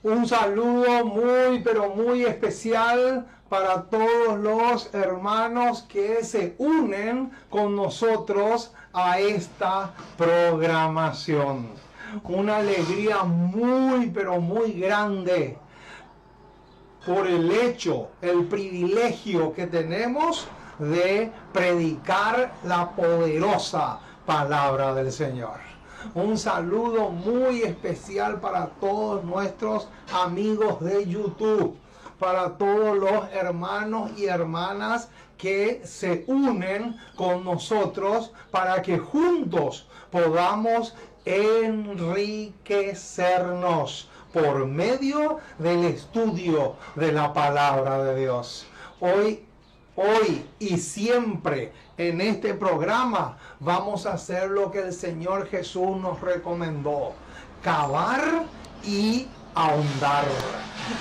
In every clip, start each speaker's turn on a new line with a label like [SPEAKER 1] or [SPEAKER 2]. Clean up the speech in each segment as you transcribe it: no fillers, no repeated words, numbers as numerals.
[SPEAKER 1] Un saludo muy, pero muy especial para todos los hermanos que se unen con nosotros a esta programación. Una alegría muy, pero muy grande por el hecho, el privilegio que tenemos de predicar la poderosa palabra del Señor. Un saludo muy especial para todos nuestros amigos de YouTube, para todos los hermanos y hermanas que se unen con nosotros para que juntos podamos enriquecernos por medio del estudio de la palabra de Dios. Hoy y siempre en este programa vamos a hacer lo que el Señor Jesús nos recomendó: cavar y ahondar.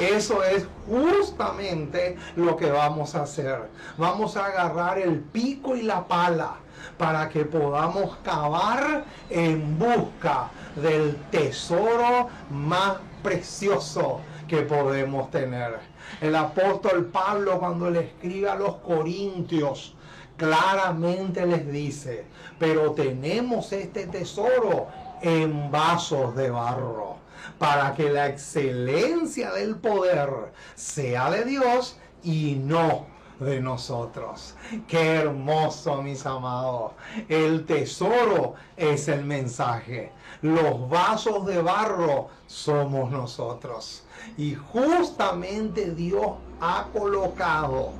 [SPEAKER 1] Eso es justamente lo que vamos a hacer. Vamos a agarrar el pico y la pala para que podamos cavar en busca del tesoro más precioso que podemos tener. El apóstol Pablo, cuando le escribe a los Corintios, claramente les dice: pero tenemos este tesoro en vasos de barro, para que la excelencia del poder sea de Dios y no de nosotros. Qué hermoso, mis amados. El tesoro es el mensaje. Los vasos de barro somos nosotros. Y justamente Dios ha colocado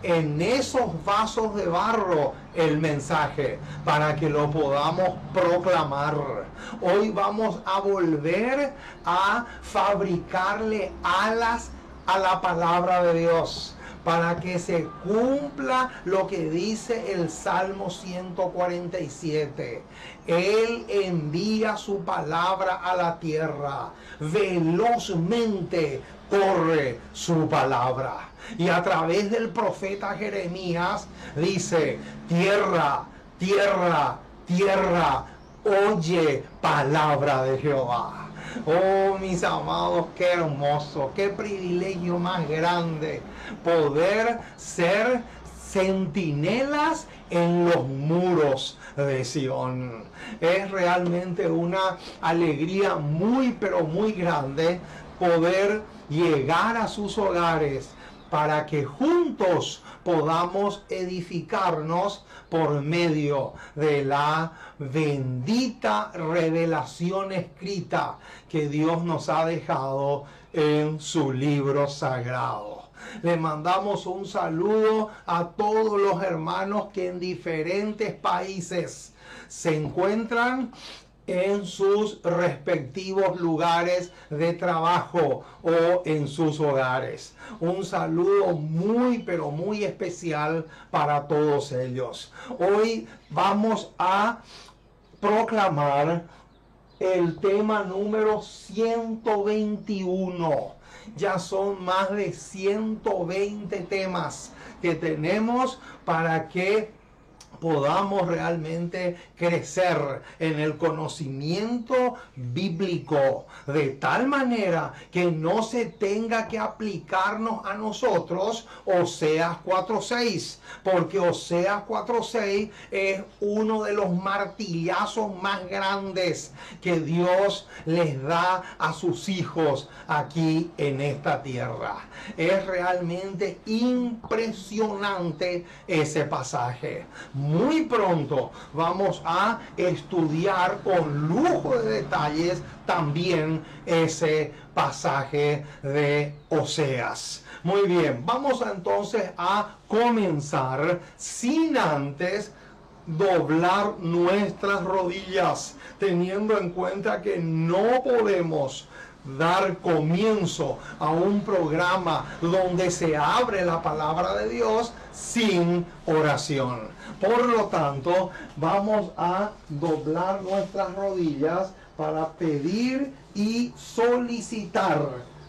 [SPEAKER 1] en esos vasos de barro el mensaje para que lo podamos proclamar. Hoy vamos a volver a fabricarle alas a la palabra de Dios, para que se cumpla lo que dice el Salmo 147. Él envía su palabra a la tierra, velozmente corre su palabra. Y a través del profeta Jeremías dice: tierra, tierra, tierra, oye palabra de Jehová. Oh, mis amados, qué hermoso, qué privilegio más grande poder ser centinelas en los muros de Sion. Es realmente una alegría muy, pero muy grande poder llegar a sus hogares para que juntos podamos edificarnos por medio de la bendita revelación escrita que Dios nos ha dejado en su libro sagrado. Le mandamos un saludo a todos los hermanos que en diferentes países se encuentran en sus respectivos lugares de trabajo o en sus hogares. Un saludo muy, pero muy especial para todos ellos. Hoy vamos a proclamar el tema número 121. Ya son más de 120 temas que tenemos para que podamos realmente crecer en el conocimiento bíblico, de tal manera que no se tenga que aplicarnos a nosotros Oseas 4:6, porque Oseas 4:6 es uno de los martillazos más grandes que Dios les da a sus hijos aquí en esta tierra. Es realmente impresionante ese pasaje. Muy pronto vamos a estudiar con lujo de detalles también ese pasaje de Oseas. Muy bien, vamos entonces a comenzar sin antes doblar nuestras rodillas, teniendo en cuenta que no podemos dar comienzo a un programa donde se abre la palabra de Dios sin oración. Por lo tanto, vamos a doblar nuestras rodillas para pedir y solicitar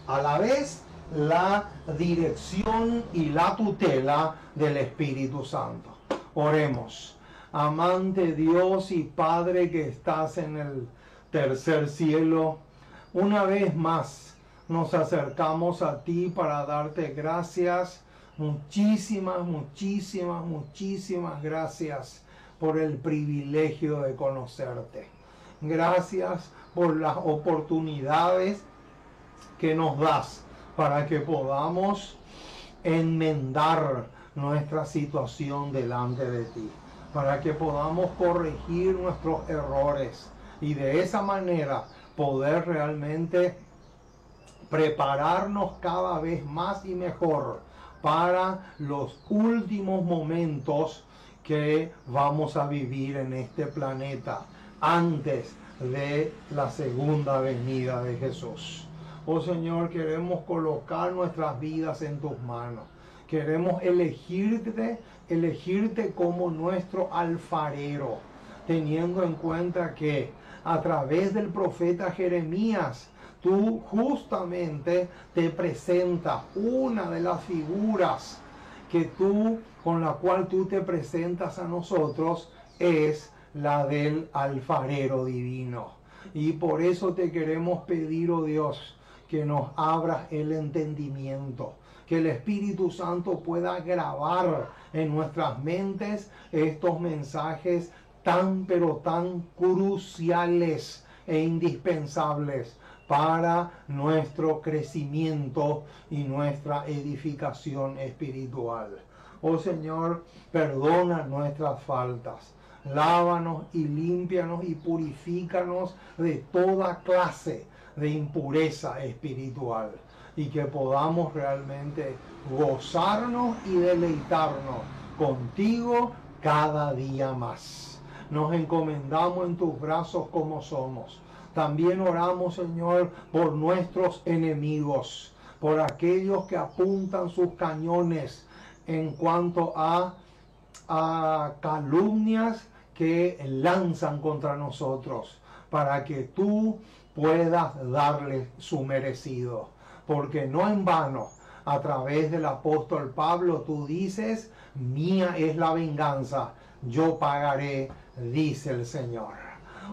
[SPEAKER 1] a la vez la dirección y la tutela del Espíritu Santo. Oremos. Amante Dios y Padre que estás en el tercer cielo, una vez más nos acercamos a ti para darte gracias. Muchísimas, muchísimas, muchísimas gracias por el privilegio de conocerte. Gracias por las oportunidades que nos das para que podamos enmendar nuestra situación delante de ti, para que podamos corregir nuestros errores y de esa manera poder realmente prepararnos cada vez más y mejor para los últimos momentos que vamos a vivir en este planeta antes de la segunda venida de Jesús. Oh Señor, queremos colocar nuestras vidas en tus manos. Queremos elegirte como nuestro alfarero, teniendo en cuenta que a través del profeta Jeremías, tú justamente te presentas una de las figuras con la cual tú te presentas a nosotros, es la del alfarero divino. Y por eso te queremos pedir, oh Dios, que nos abras el entendimiento, que el Espíritu Santo pueda grabar en nuestras mentes estos mensajes tan pero tan cruciales e indispensables para nuestro crecimiento y nuestra edificación espiritual. Oh Señor, perdona nuestras faltas, lávanos y límpianos y purifícanos de toda clase de impureza espiritual, y que podamos realmente gozarnos y deleitarnos contigo cada día más. Nos encomendamos en tus brazos como somos. También oramos, Señor, por nuestros enemigos, por aquellos que apuntan sus cañones en cuanto a calumnias que lanzan contra nosotros, para que tú puedas darles su merecido. Porque no en vano, a través del apóstol Pablo, tú dices, mía es la venganza, yo pagaré, dice el Señor.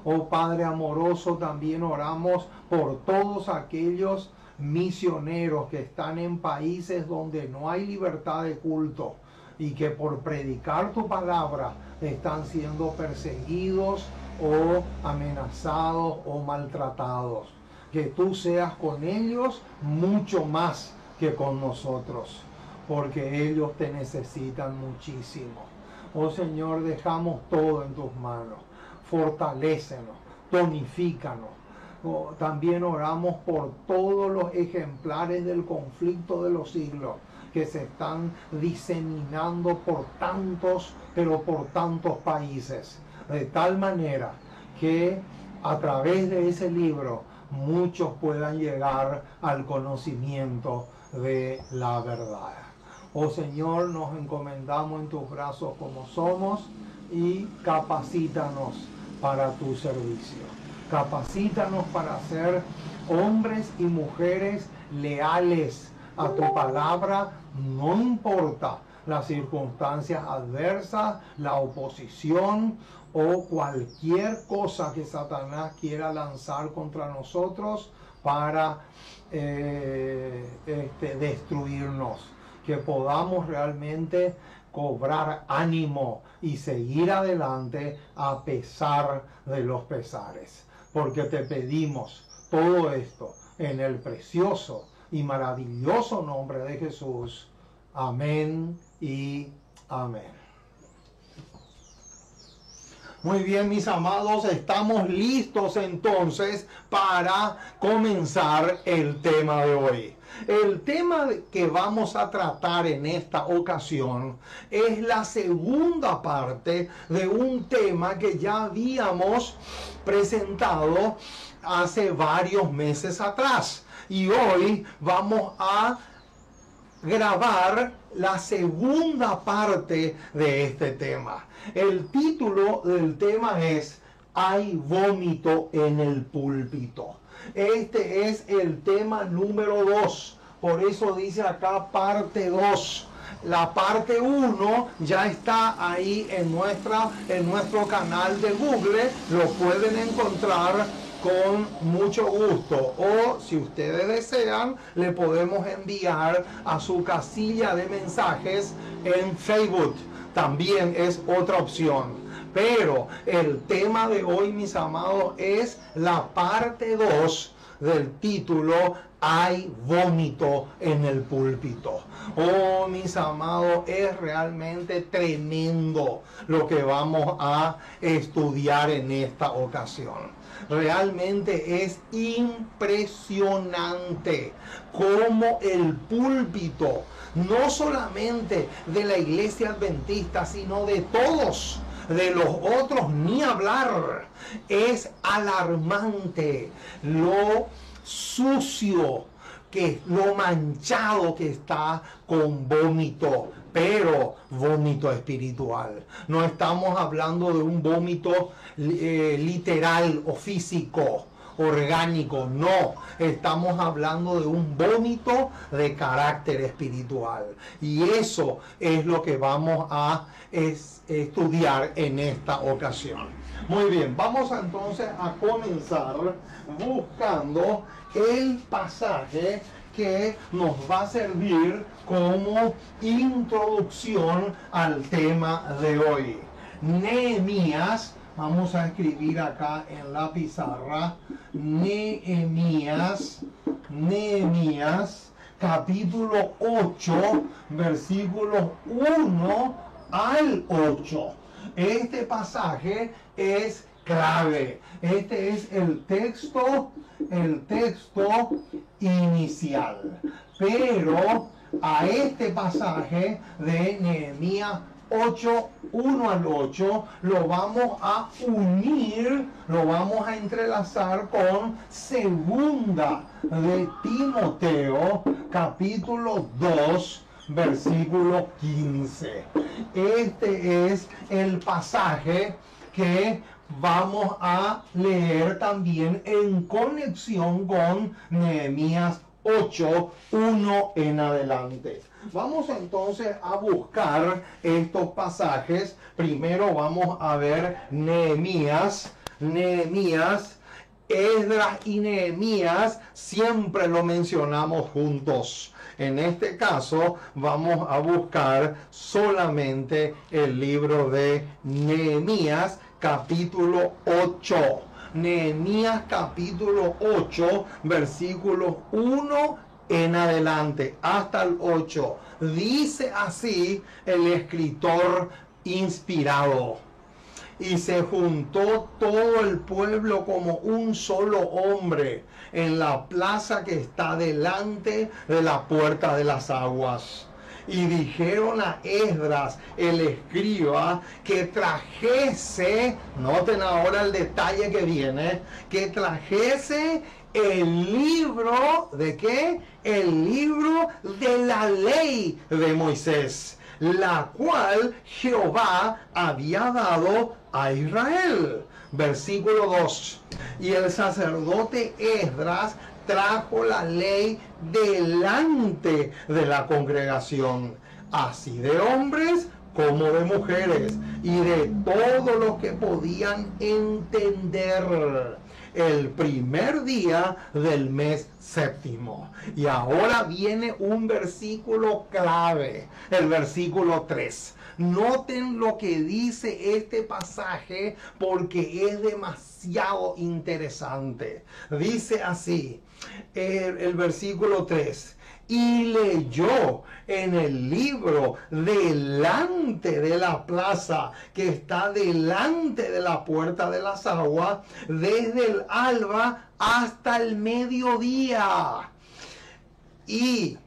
[SPEAKER 1] Oh Padre amoroso, también oramos por todos aquellos misioneros que están en países donde no hay libertad de culto y que por predicar tu palabra están siendo perseguidos o amenazados o maltratados. Que tú seas con ellos mucho más que con nosotros, porque ellos te necesitan muchísimo. Oh Señor, dejamos todo en tus manos. Fortalécenos, tonifícanos. También oramos por todos los ejemplares del conflicto de los siglos que se están diseminando por tantos, pero por tantos países, de tal manera que a través de ese libro muchos puedan llegar al conocimiento de la verdad. Oh Señor, nos encomendamos en tus brazos como somos y capacítanos para tu servicio. Capacítanos para ser hombres y mujeres leales a tu palabra, no importa las circunstancias adversas, la oposición o cualquier cosa que Satanás quiera lanzar contra nosotros para destruirnos. Que podamos realmente cobrar ánimo y seguir adelante a pesar de los pesares. Porque te pedimos todo esto en el precioso y maravilloso nombre de Jesús. Amén y amén. Muy bien, mis amados, estamos listos entonces para comenzar el tema de hoy. El tema que vamos a tratar en esta ocasión es la segunda parte de un tema que ya habíamos presentado hace varios meses atrás. Y hoy vamos a grabar la segunda parte de este tema. El título del tema es "Hay vómito en el púlpito". Este es el tema número 2. Por eso dice acá parte 2. La parte 1 ya está ahí en nuestro canal de Google. Lo pueden encontrar con mucho gusto, o si ustedes desean le podemos enviar a su casilla de mensajes en Facebook, también es otra opción. Pero el tema de hoy, mis amados, es la parte 2 del título Hay vómito en el púlpito. Oh, mis amados, es realmente tremendo lo que vamos a estudiar en esta ocasión. Realmente es impresionante cómo el púlpito, no solamente de la iglesia adventista, sino de todos, de los otros ni hablar, es alarmante lo sucio, lo manchado que está con vómito, pero vómito espiritual. No estamos hablando de un vómito literal o físico, orgánico, no, estamos hablando de un vómito de carácter espiritual, y eso es lo que vamos a estudiar en esta ocasión. Muy bien, vamos entonces a comenzar buscando el pasaje que nos va a servir como introducción al tema de hoy. Nehemías, vamos a escribir acá en la pizarra, Nehemías, capítulo 8, versículos 1 al 8. Este pasaje es clave. Este es el texto inicial. Pero a este pasaje de Nehemías 8, 1 al 8, lo vamos a unir, lo vamos a entrelazar con segunda de Timoteo, capítulo 2, versículo 15. Este es el pasaje que vamos a leer también en conexión con Nehemías 8, 1 en adelante. Vamos entonces a buscar estos pasajes. Primero vamos a ver Nehemías, Esdras y Nehemías, siempre lo mencionamos juntos. En este caso vamos a buscar solamente el libro de Nehemías, capítulo 8. Nehemías capítulo 8, versículos 1 en adelante, hasta el 8. Dice así el escritor inspirado: y se juntó todo el pueblo como un solo hombre en la plaza que está delante de la puerta de las aguas. Y dijeron a Esdras, el escriba, que trajese, noten ahora el detalle que viene, que trajese el libro, ¿de qué? El libro de la ley de Moisés, la cual Jehová había dado a Israel. Versículo 2. Y el sacerdote Esdras trajo la ley delante de la congregación, así de hombres como de mujeres, y de todos los que podían entender, el primer día del mes séptimo. Y ahora viene un versículo clave, el versículo 3. Noten lo que dice este pasaje porque es demasiado interesante. Dice así, el versículo 3. Y leyó en el libro delante de la plaza que está delante de la puerta de las aguas, desde el alba hasta el mediodía. Y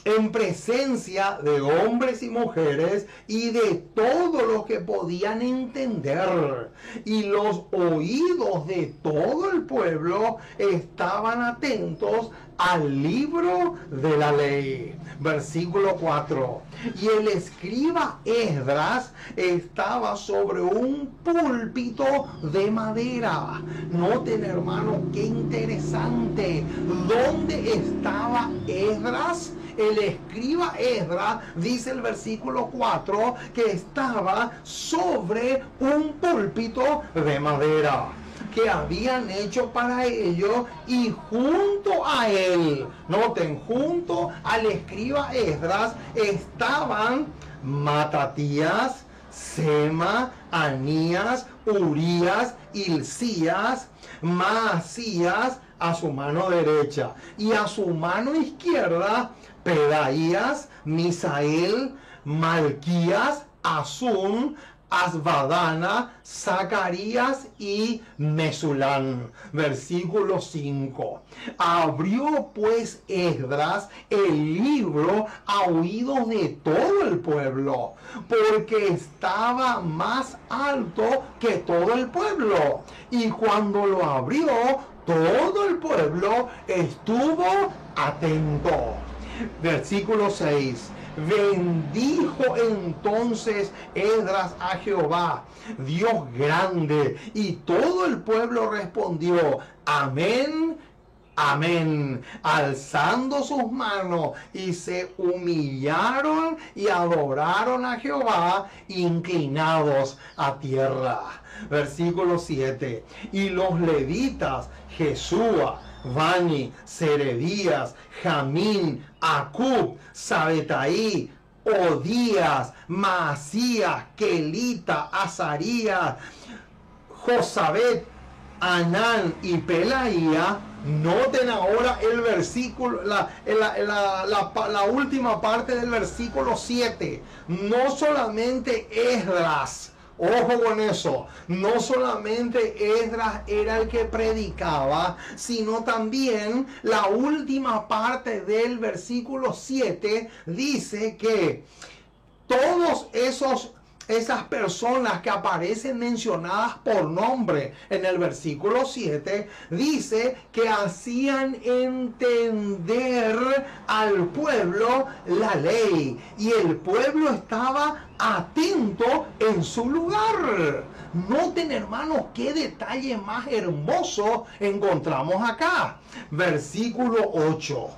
[SPEAKER 1] en presencia de hombres y mujeres y de todos los que podían entender. Y los oídos de todo el pueblo estaban atentos al libro de la ley. Versículo 4. Y el escriba Esdras estaba sobre un púlpito de madera. Noten, hermano, qué interesante. ¿Dónde estaba Esdras? El escriba Esdras, dice el versículo 4, que estaba sobre un púlpito de madera. que habían hecho para ellos, y junto a él, noten, junto al escriba Esdras estaban Matatías, Sema, Anías, Urías, Hilcías, Maasías a su mano derecha, y a su mano izquierda Pedaías, Misael, Malquías, Asum, Asbadana, Zacarías y Mesulán. Versículo 5. Abrió pues Esdras el libro a oídos de todo el pueblo, porque estaba más alto que todo el pueblo. Y cuando lo abrió, todo el pueblo estuvo atento. Versículo 6. Bendijo entonces Esdras a Jehová, Dios grande, y todo el pueblo respondió: amén, amén, alzando sus manos, y se humillaron y adoraron a Jehová, inclinados a tierra. Versículo 7. Y los levitas, Jesúa, Bani, Serebías, Jamín, Acub, Sabetaí, Odías, Maasías, Kelita, Azarías, Josabet, Anán y Pelaía. Noten ahora el versículo, la última parte del versículo 7. No solamente Esdras, ojo con eso, no solamente Esdras era el que predicaba, sino también la última parte del versículo 7 dice que todos esas personas que aparecen mencionadas por nombre en el versículo 7, dice que hacían entender al pueblo la ley, y el pueblo estaba atento en su lugar. Noten, hermanos, qué detalle más hermoso encontramos acá. Versículo 8.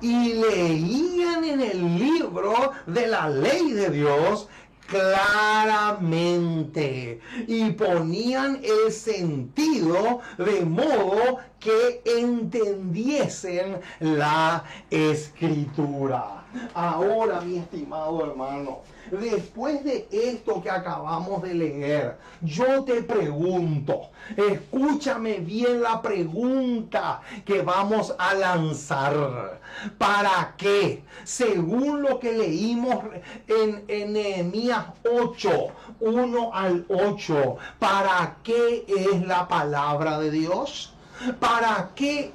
[SPEAKER 1] Y leían en el libro de la ley de Dios claramente, y ponían el sentido de modo que entendiesen la escritura. Ahora, mi estimado hermano, después de esto que acabamos de leer, yo te pregunto, escúchame bien la pregunta que vamos a lanzar. ¿Para qué? Según lo que leímos en Nehemías 8, 1 al 8, ¿para qué es la palabra de Dios? ¿Para qué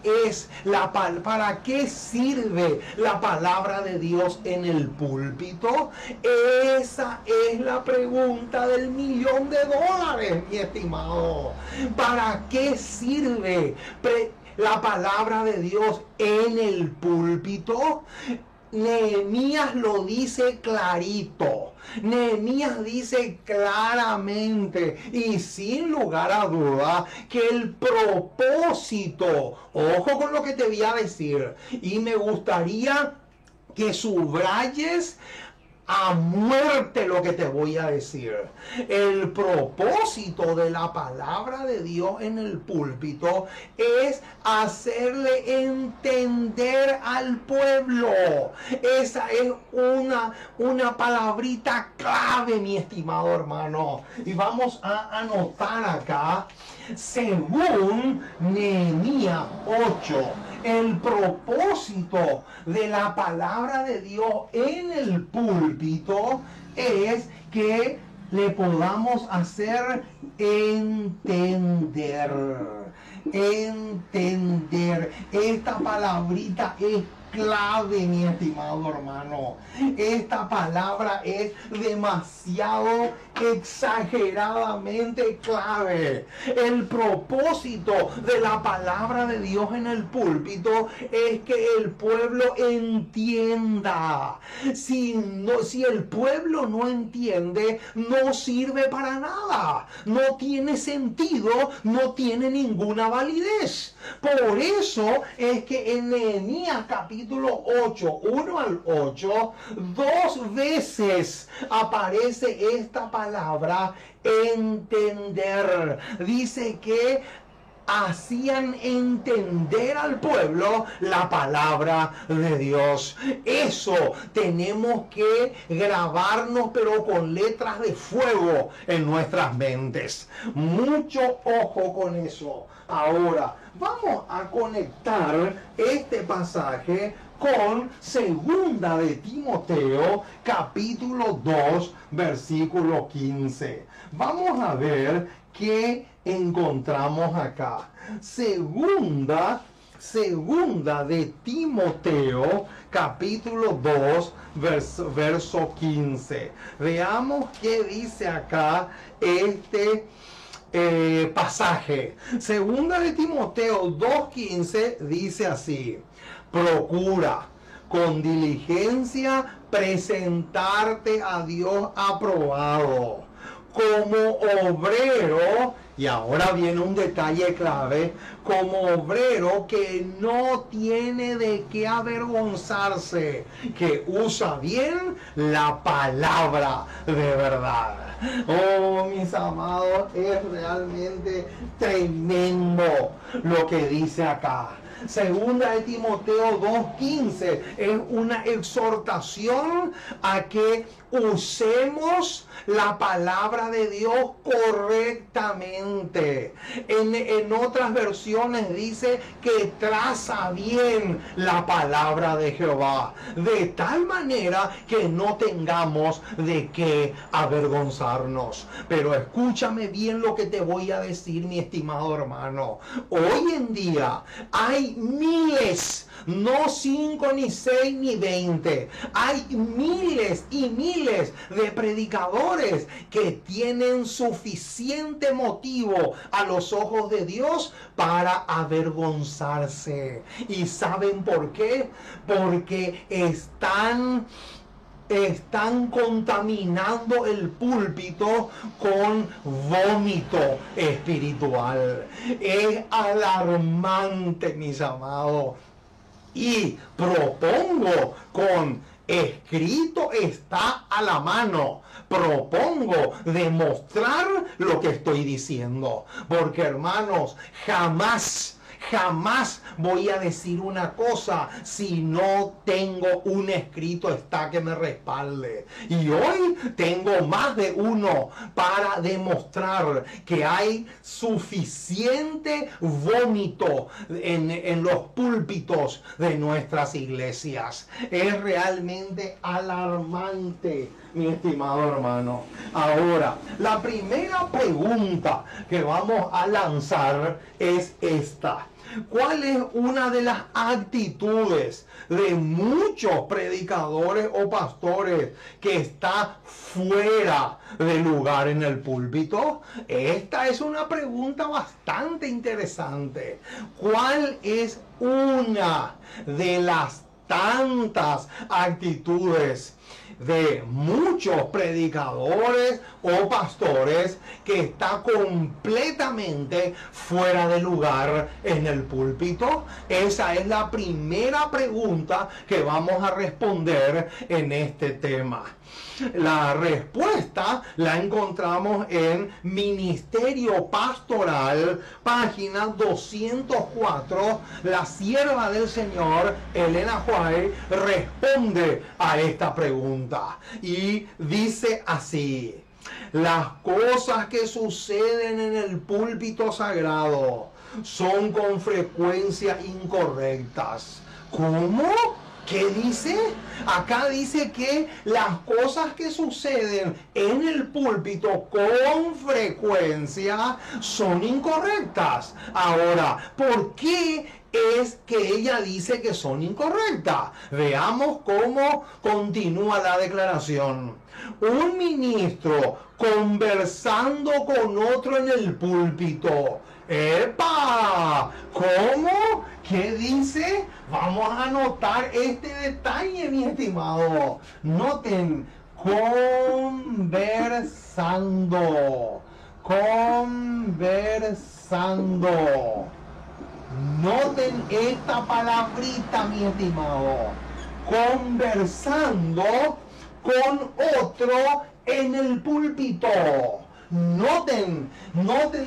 [SPEAKER 1] para qué sirve la palabra de Dios en el púlpito? Esa es la pregunta del $1.000.000, mi estimado. ¿Para qué sirve la palabra de Dios en el púlpito? Nehemías lo dice clarito. Nehemías dice claramente y sin lugar a duda que el propósito, ojo con lo que te voy a decir, y me gustaría que subrayes a muerte lo que te voy a decir. El propósito de la palabra de Dios en el púlpito es hacerle entender al pueblo. Esa es una palabrita clave, mi estimado hermano. Y vamos a anotar acá, según Nehemías 8, el propósito de la palabra de Dios en el púlpito es que le podamos hacer entender. Esta palabrita es clave, mi estimado hermano. Esta palabra es demasiado exageradamente clave. El propósito de la palabra de Dios en el púlpito es que el pueblo entienda. Si el pueblo no entiende, no sirve para nada. No tiene sentido, no tiene ninguna validez. Por eso es que en Nehemías capítulo 8, 1 al 8, 2 veces aparece esta palabra entender. Dice que hacían entender al pueblo la palabra de Dios. Eso tenemos que grabarnos, pero con letras de fuego en nuestras mentes. Mucho ojo con eso. Ahora, vamos a conectar este pasaje con segunda de Timoteo, capítulo 2, versículo 15. Vamos a ver qué encontramos acá. Segunda de Timoteo, capítulo 2, verso 15. Veamos qué dice acá este pasaje. Segunda de Timoteo 2:15 dice así: procura con diligencia presentarte a Dios aprobado, como obrero, y ahora viene un detalle clave, como obrero que no tiene de qué avergonzarse, que usa bien la palabra de verdad. Oh, mis amados, es realmente tremendo lo que dice acá. Segunda de Timoteo 2:15 es una exhortación a que usemos la palabra de Dios correctamente. En otras versiones dice que traza bien la palabra de Jehová, de tal manera que no tengamos de qué avergonzarnos. Pero escúchame bien lo que te voy a decir, mi estimado hermano. Hoy en día hay miles, no 5, ni 6, ni 20. Hay miles y miles de predicadores que tienen suficiente motivo a los ojos de Dios para avergonzarse. ¿Y saben por qué? Porque están contaminando el púlpito con vómito espiritual. Es alarmante, mis amados. Y propongo, con escrito está a la mano, propongo demostrar lo que estoy diciendo. Porque, hermanos, jamás voy a decir una cosa si no tengo un escrito está que me respalde. Y hoy tengo más de uno para demostrar que hay suficiente vómito en los púlpitos de nuestras iglesias. Es realmente alarmante, mi estimado hermano. Ahora, la primera pregunta que vamos a lanzar es esta: ¿cuál es una de las actitudes de muchos predicadores o pastores que está fuera de lugar en el púlpito? Esta es una pregunta bastante interesante. ¿Cuál es una de las tantas actitudes de muchos predicadores o pastores que está completamente fuera de lugar en el púlpito? Esa es la primera pregunta que vamos a responder en este tema. La respuesta la encontramos en Ministerio Pastoral, página 204. La sierva del Señor, Elena White, responde a esta pregunta y dice así: las cosas que suceden en el púlpito sagrado son con frecuencia incorrectas. ¿Cómo? ¿Qué dice? Acá dice que las cosas que suceden en el púlpito con frecuencia son incorrectas. Ahora, ¿por qué es que ella dice que son incorrectas? Veamos cómo continúa la declaración. Un ministro conversando con otro en el púlpito. ¡Epa! ¿Cómo? ¿Qué dice? Vamos a anotar este detalle, mi estimado. Noten, conversando. Noten esta palabrita, mi estimado. Conversando con otro en el púlpito. Noten,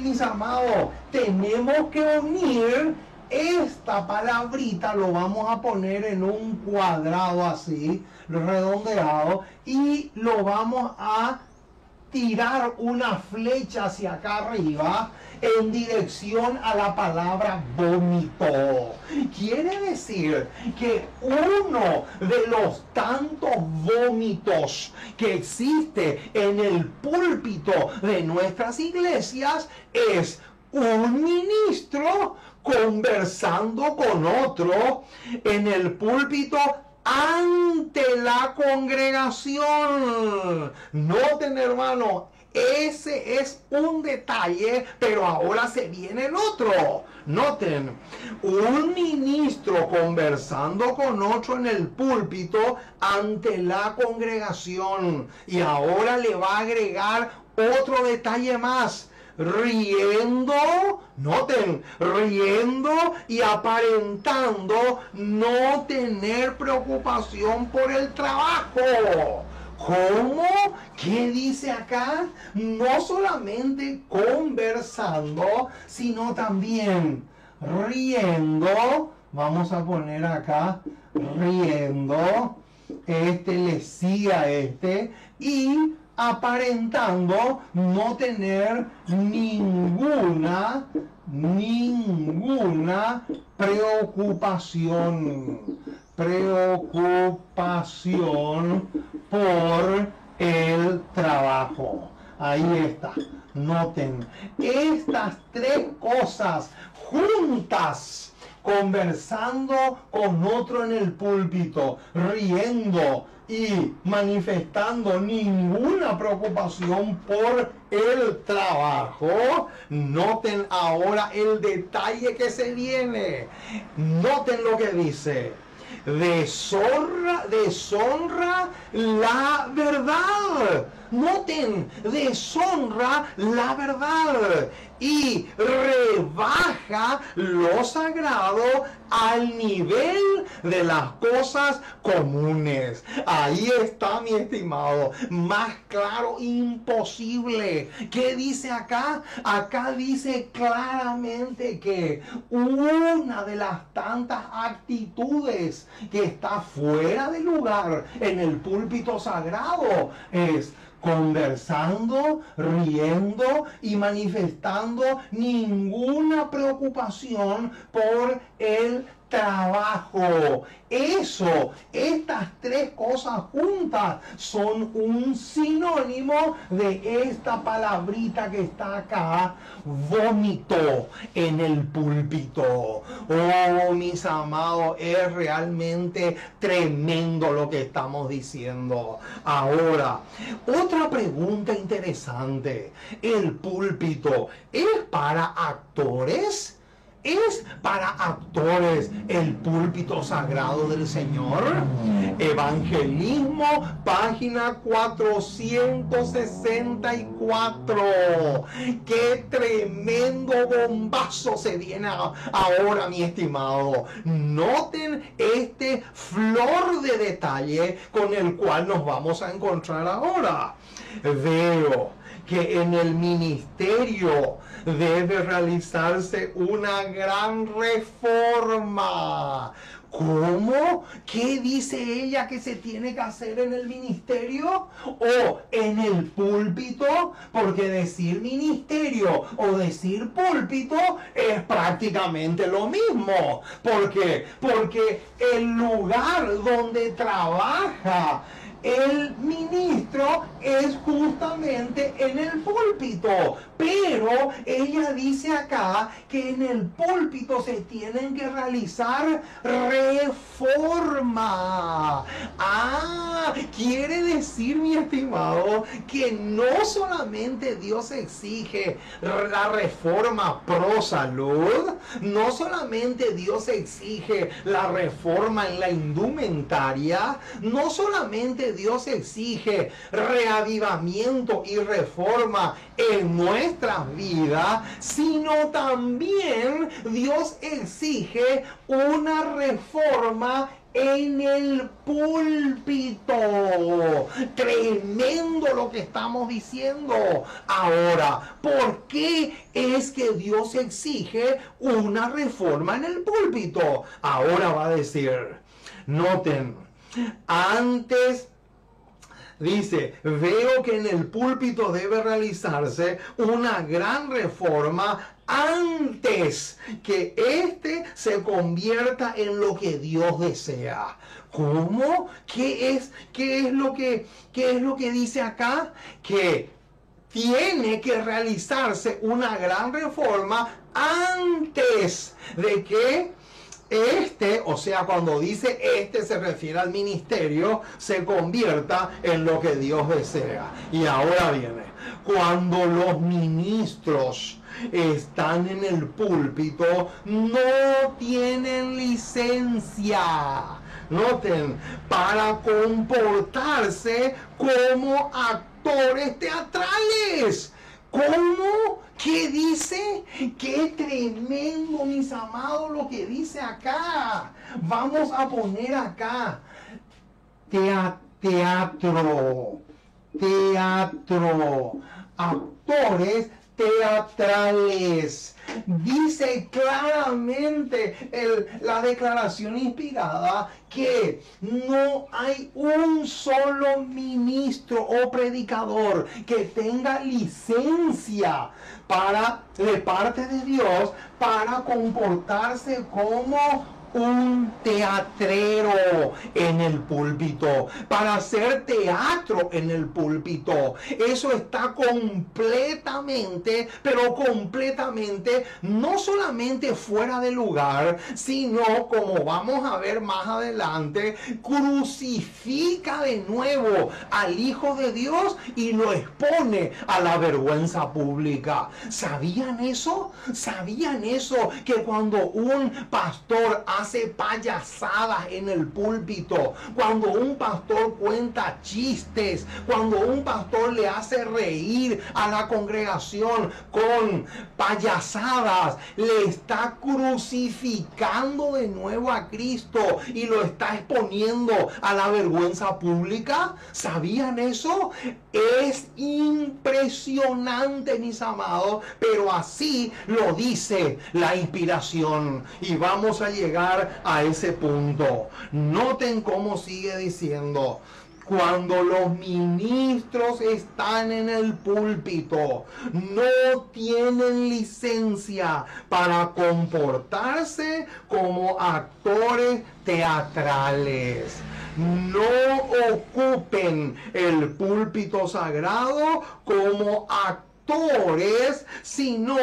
[SPEAKER 1] mis amados, tenemos que unir esta palabrita, lo vamos a poner en un cuadrado así, redondeado, y lo vamos a tirar una flecha hacia acá arriba en dirección a la palabra vómito. Quiere decir que uno de los tantos vómitos que existe en el púlpito de nuestras iglesias es un ministro conversando con otro en el púlpito ante la congregación. Noten, hermano, ese es un detalle, pero ahora se viene el otro. Noten, un ministro conversando con otro en el púlpito ante la congregación. Y ahora le va a agregar otro detalle más. Riendo, noten, riendo y aparentando no tener preocupación por el trabajo. ¿Cómo? ¿Qué dice acá? No solamente conversando, sino también riendo. Vamos a poner acá, riendo. Le sigue a y aparentando no tener ninguna preocupación por el trabajo. Ahí está. Noten, estas tres cosas juntas, conversando con otro en el púlpito, riendo y manifestando ninguna preocupación por el trabajo. Noten ahora el detalle que se viene. Noten lo que dice. Deshonra la verdad. Noten, deshonra la verdad y rebaja lo sagrado al nivel de las cosas comunes. Ahí está, mi estimado. Más claro, imposible. ¿Qué dice acá? Acá dice claramente que una de las tantas actitudes que está fuera de lugar en el púlpito sagrado es conversando, riendo y manifestando ninguna preocupación por el trabajo. Estas tres cosas juntas son un sinónimo de esta palabrita que está acá, vómito en el púlpito. Oh, mis amados, es realmente tremendo lo que estamos diciendo. Ahora, otra pregunta interesante. ¿El púlpito es para actores? ¿Es para actores el púlpito sagrado del Señor? Evangelismo, página 464. ¡Qué tremendo bombazo se viene ahora, mi estimado! Noten este flor de detalle con el cual nos vamos a encontrar ahora. Veo que en el ministerio debe realizarse una gran reforma. ¿Cómo? ¿Qué dice ella que se tiene que hacer en el ministerio? ¿O en el púlpito? Porque decir ministerio o decir púlpito es prácticamente lo mismo. ¿Por qué? Porque el lugar donde trabaja el ministro es justamente en el púlpito. Pero ella dice acá que en el púlpito se tienen que realizar reforma. Quiere decir, mi estimado, que no solamente Dios exige la reforma pro salud, no solamente Dios exige la reforma en la indumentaria, no solamente Dios exige reavivamiento y reforma en nuestras vidas, sino también Dios exige una reforma en el púlpito. Tremendo lo que estamos diciendo. Ahora, ¿por qué es que Dios exige una reforma en el púlpito? Ahora va a decir, noten, antes dice, veo que en el púlpito debe realizarse una gran reforma antes que éste se convierta en lo que Dios desea. ¿Cómo? ¿Qué es lo que dice acá? Que tiene que realizarse una gran reforma antes de que o sea, cuando dice se refiere al ministerio, se convierta en lo que Dios desea. Y ahora viene, cuando los ministros están en el púlpito, no tienen licencia, noten, para comportarse como actores teatrales. ¿Cómo? ¿Qué dice? ¡Qué tremendo, mis amados, lo que dice acá! Vamos a poner acá teatro, actores teatrales. Dice claramente la declaración inspirada que no hay un solo ministro o predicador que tenga licencia de parte de Dios para comportarse como un teatrero en el púlpito, para hacer teatro en el púlpito. Eso está completamente, pero completamente, no solamente fuera de lugar, sino, como vamos a ver más adelante, crucifica de nuevo al Hijo de Dios y lo expone a la vergüenza pública. ¿Sabían eso? ¿Sabían eso? Que cuando un pastor hace payasadas en el púlpito, cuando un pastor cuenta chistes, cuando un pastor le hace reír a la congregación con payasadas, le está crucificando de nuevo a Cristo y lo está exponiendo a la vergüenza pública? ¿Sabían eso? Es impresionante, mis amados, pero así lo dice la inspiración. Y vamos a llegar a ese punto. Noten cómo sigue diciendo: cuando los ministros están en el púlpito, no tienen licencia para comportarse como actores teatrales. No ocupen el púlpito sagrado como actores, sino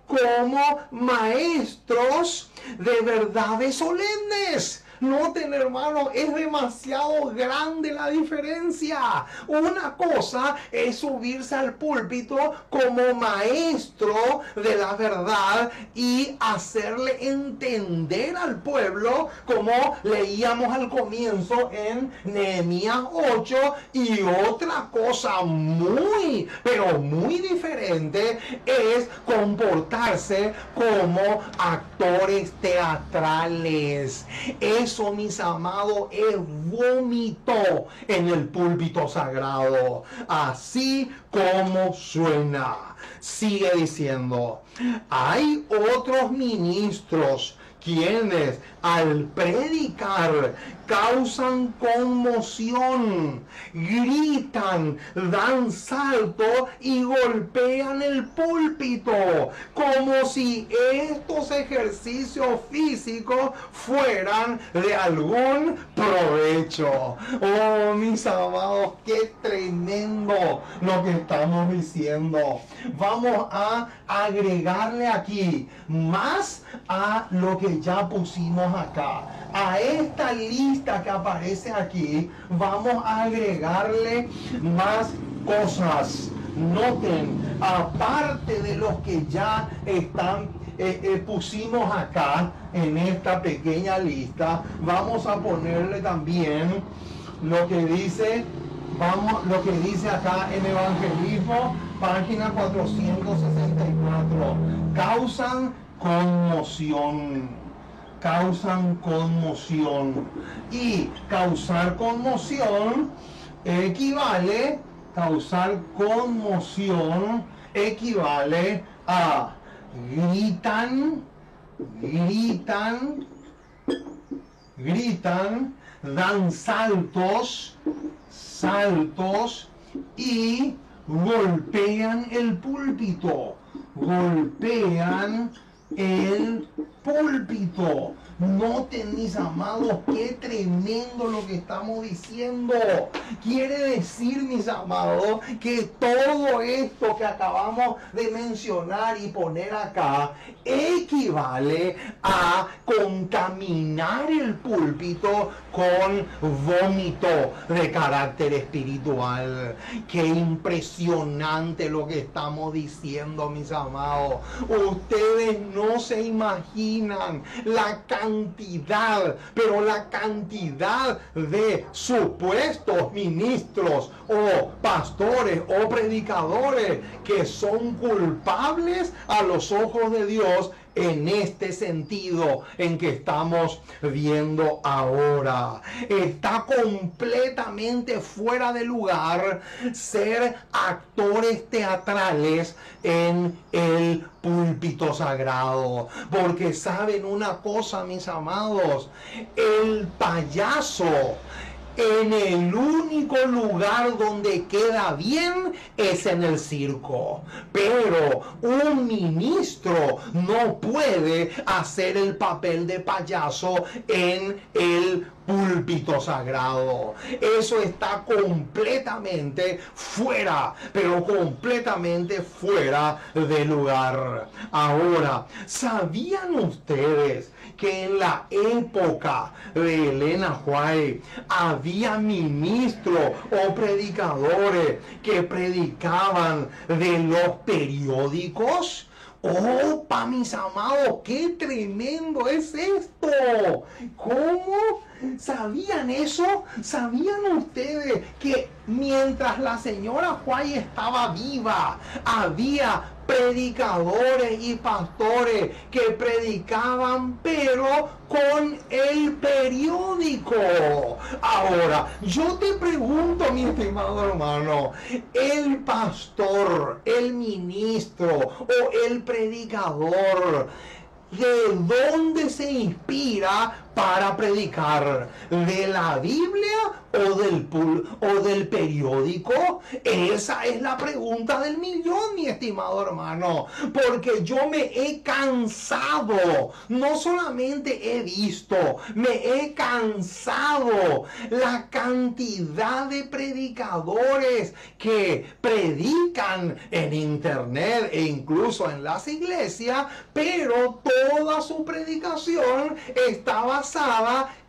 [SPEAKER 1] como maestros de verdades solemnes. Noten, hermano, es demasiado grande la diferencia. Una cosa es subirse al púlpito como maestro de la verdad y hacerle entender al pueblo, como leíamos al comienzo en Nehemías 8, y otra cosa muy, pero muy diferente es comportarse como actores teatrales. Eso, mis amados, es vómito en el púlpito sagrado. Así como suena. Sigue diciendo: hay otros ministros quienes al predicar causan conmoción, gritan, dan salto y golpean el púlpito, como si estos ejercicios físicos fueran de algún provecho. Oh, mis amados, qué tremendo lo que estamos diciendo. Vamos a agregarle aquí más a lo que ya pusimos acá. A esta lista que aparece aquí, vamos a agregarle más cosas. Noten, aparte de los que ya están pusimos acá en esta pequeña lista, vamos a ponerle también lo que dice acá en Evangelismo, página 464. Causan conmoción. causan conmoción. Y causar conmoción equivale a gritan, dan saltos y golpean el púlpito. Noten, mis amados, qué tremendo lo que estamos diciendo. Quiere decir, mis amados, que todo esto que acabamos de mencionar y poner acá equivale a contaminar el púlpito con vómito de carácter espiritual. Qué impresionante lo que estamos diciendo, mis amados. Ustedes no se imaginan la cantidad de supuestos ministros o pastores o predicadores que son culpables a los ojos de Dios en este sentido en que estamos viendo ahora. Está completamente fuera de lugar ser actores teatrales en el púlpito sagrado. Porque saben una cosa, mis amados, el payaso en el único lugar donde queda bien es en el circo. Pero un ministro no puede hacer el papel de payaso en el púlpito sagrado. Eso está completamente fuera, pero completamente fuera de lugar. Ahora, ¿sabían ustedes que en la época de Elena White había ministros o predicadores que predicaban de los periódicos? ¡Opa, mis amados! ¡Qué tremendo es esto! ¿Cómo? ¿Sabían eso? ¿Sabían ustedes que mientras la señora White estaba viva, había predicadores y pastores que predicaban, pero con el periódico? Ahora, yo te pregunto, mi estimado hermano, el pastor, el ministro o el predicador, ¿de dónde se inspira para predicar? ¿De la Biblia o del periódico? Esa es la pregunta del millón, mi estimado hermano. Porque yo me he cansado, no solamente he visto, me he cansado la cantidad de predicadores que predican en internet e incluso en las iglesias, pero toda su predicación está basada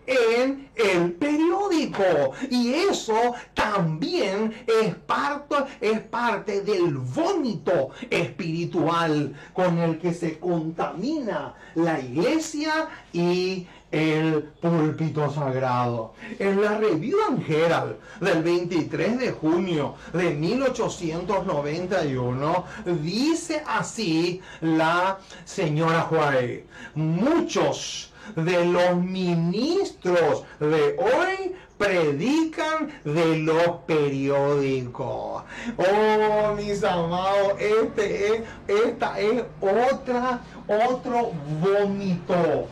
[SPEAKER 1] en el periódico. Y eso también es parte del vómito espiritual con el que se contamina la iglesia y el púlpito sagrado. En la Review and Herald del 23 de junio de 1891 dice así la señora White: muchos de los ministros de hoy predican de los periódicos. Oh, mis amados, esta es otro vómito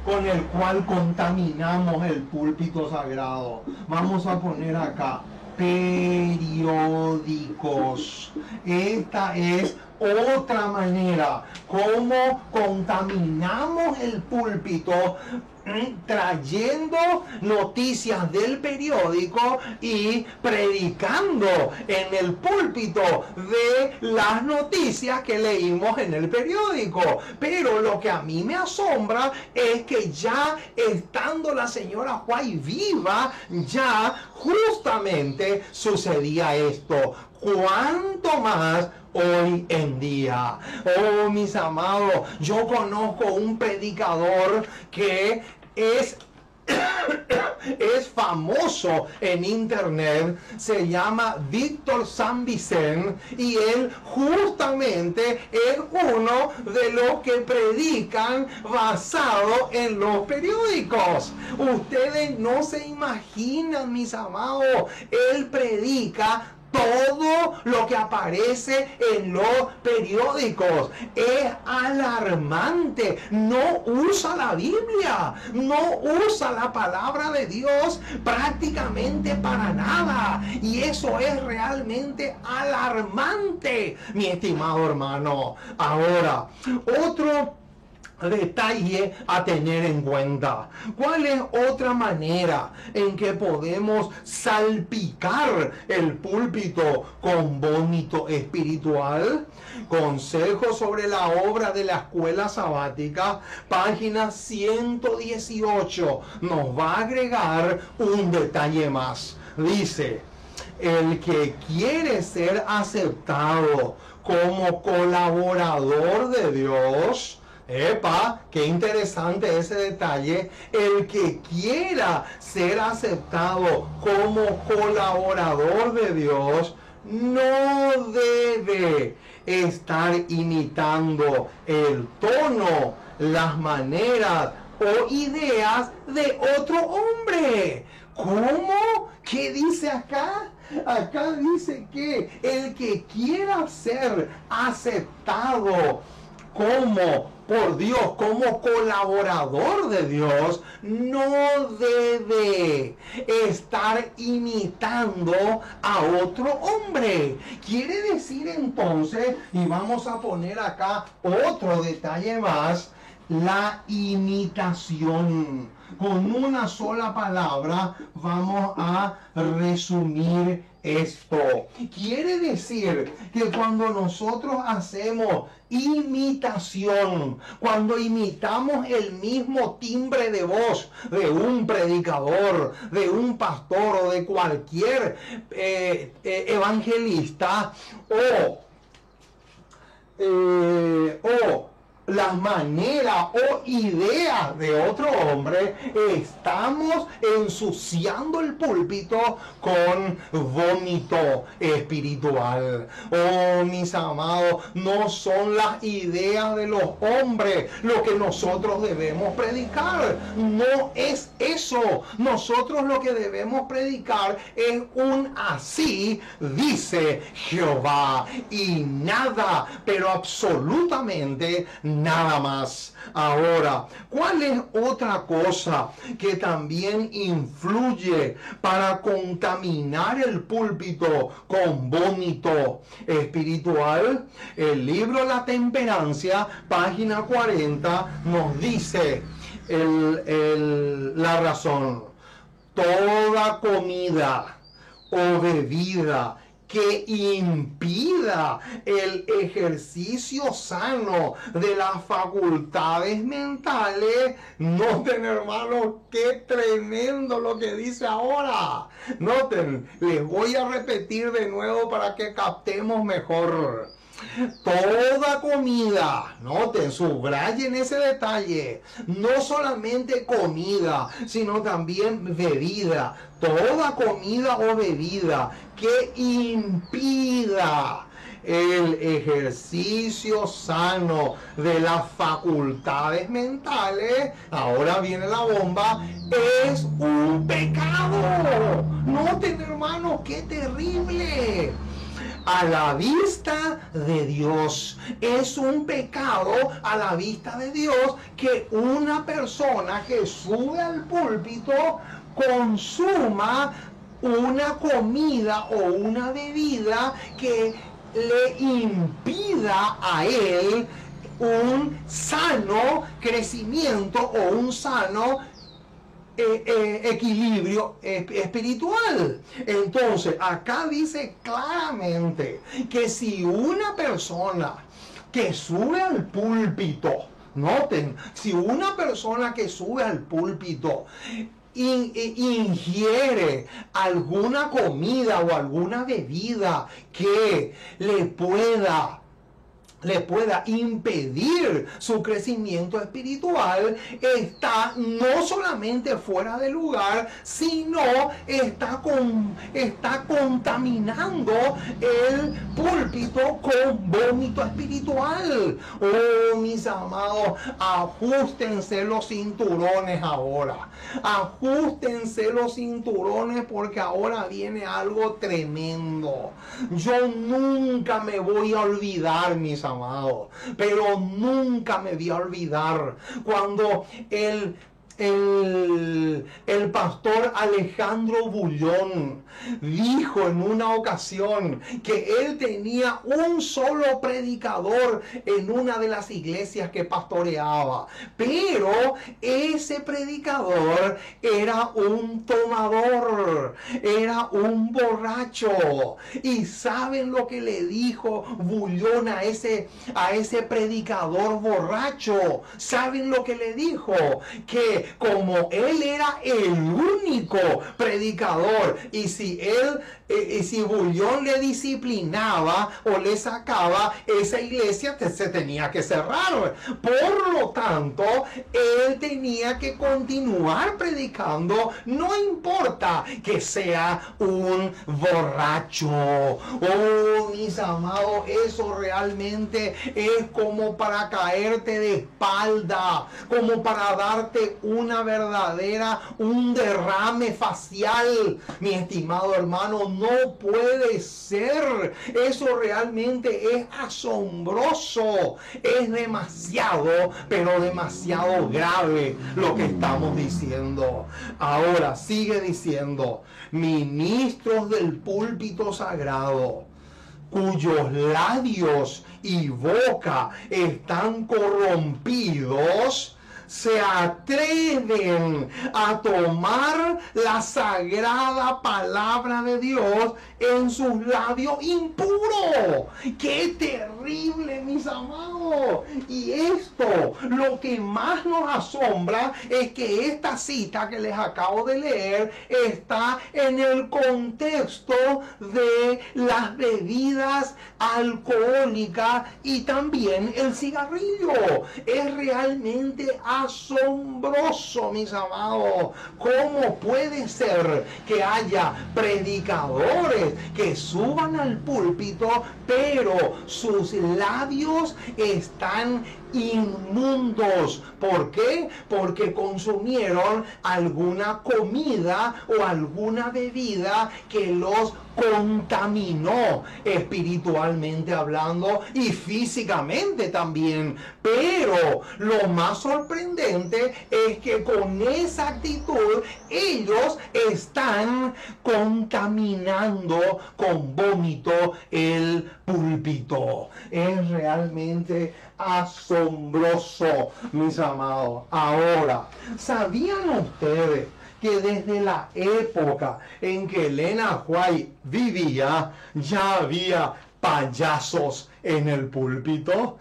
[SPEAKER 1] con el cual contaminamos el púlpito sagrado. Vamos a poner acá periódicos. Esta es otra manera como contaminamos el púlpito, trayendo noticias del periódico y predicando en el púlpito de las noticias que leímos en el periódico. Pero lo que a mí me asombra es que ya estando la señora White viva, ya justamente sucedía esto. ¿Cuánto más hoy en día? Oh, mis amados, yo conozco un predicador que es es famoso en internet, se llama Víctor San Vicente, y él justamente es uno de los que predican basado en los periódicos. Ustedes no se imaginan, mis amados, él predica todo lo que aparece en los periódicos. Es alarmante. No usa la Biblia, no usa la palabra de Dios prácticamente para nada. Y eso es realmente alarmante, mi estimado hermano. Ahora, otro detalle a tener en cuenta. ¿Cuál es otra manera en que podemos salpicar el púlpito con vómito espiritual? Consejos sobre la obra de la escuela sabática, página 118, nos va a agregar un detalle más. Dice: el que quiere ser aceptado como colaborador de Dios. ¡Epa! ¡Qué interesante ese detalle! El que quiera ser aceptado como colaborador de Dios no debe estar imitando el tono, las maneras o ideas de otro hombre. ¿Cómo? ¿Qué dice acá? Acá dice que el que quiera ser aceptado por Dios, como colaborador de Dios, no debe estar imitando a otro hombre. Quiere decir entonces, y vamos a poner acá otro detalle más, la imitación. Con una sola palabra vamos a resumir esto. Quiere decir que cuando nosotros hacemos imitación, cuando imitamos el mismo timbre de voz de un predicador, de un pastor o de cualquier evangelista, o las maneras o ideas de otro hombre, estamos ensuciando el púlpito con vómito espiritual. Oh, mis amados, no son las ideas de los hombres lo que nosotros debemos predicar. No es eso. Nosotros lo que debemos predicar es un así dice Jehová, y nada, pero absolutamente nada más. Ahora, ¿cuál es otra cosa que también influye para contaminar el púlpito con vómito espiritual? El libro La Temperancia, página 40, nos dice la razón. Toda comida o bebida que impida el ejercicio sano de las facultades mentales. Noten, hermanos, qué tremendo lo que dice ahora. Noten, les voy a repetir de nuevo para que captemos mejor. Toda comida, noten, subrayen ese detalle, no solamente comida, sino también bebida. Toda comida o bebida que impida el ejercicio sano de las facultades mentales, ahora viene la bomba, es un pecado. Noten, hermanos, qué terrible. A la vista de Dios, es un pecado a la vista de Dios que una persona que sube al púlpito consuma una comida o una bebida que le impida a él un sano crecimiento o un sano equilibrio espiritual. Entonces, acá dice claramente que si una persona que sube al púlpito, noten, si una persona que sube al púlpito ingiere alguna comida o alguna bebida que le pueda le pueda impedir su crecimiento espiritual, está no solamente fuera de lugar, sino está contaminando el púlpito con vómito espiritual. Oh, mis amados, ajustense los cinturones ahora. Ajustense los cinturones porque ahora viene algo tremendo. Yo nunca me voy a olvidar, mis amados, pero nunca me voy a olvidar cuando el pastor Alejandro Bullón dijo en una ocasión que él tenía un solo predicador en una de las iglesias que pastoreaba, pero ese predicador era un tomador, era un borracho. ¿Y saben lo que le dijo Bullón a ese predicador borracho? ¿Saben lo que le dijo? Que como él era el único predicador, y si Bullón le disciplinaba o le sacaba, esa iglesia se tenía que cerrar. Por lo tanto, él tenía que continuar predicando, no importa que sea un borracho. Oh, mis amados, eso realmente es como para caerte de espalda, como para darte un derrame facial. Mi estimado hermano, no puede ser. Eso realmente es asombroso. Es demasiado, pero demasiado grave lo que estamos diciendo. Ahora sigue diciendo: ministros del púlpito sagrado, cuyos labios y boca están corrompidos, se atreven a tomar la sagrada palabra de Dios en sus labios impuros. ¡Qué terrible, mis amados! Y esto, lo que más nos asombra es que esta cita que les acabo de leer está en el contexto de las bebidas alcohólicas y también el cigarrillo. Es realmente asombroso, mis amados. ¿Cómo puede ser que haya predicadores que suban al púlpito, pero sus labios están inmundos? ¿Por qué? Porque consumieron alguna comida o alguna bebida que los contaminó espiritualmente hablando y físicamente también. Pero lo más sorprendente es que con esa actitud ellos están contaminando con vómito el púlpito. Es realmente asombroso, mis amados. Ahora, ¿sabían ustedes que desde la época en que Elena White vivía ya había payasos en el púlpito?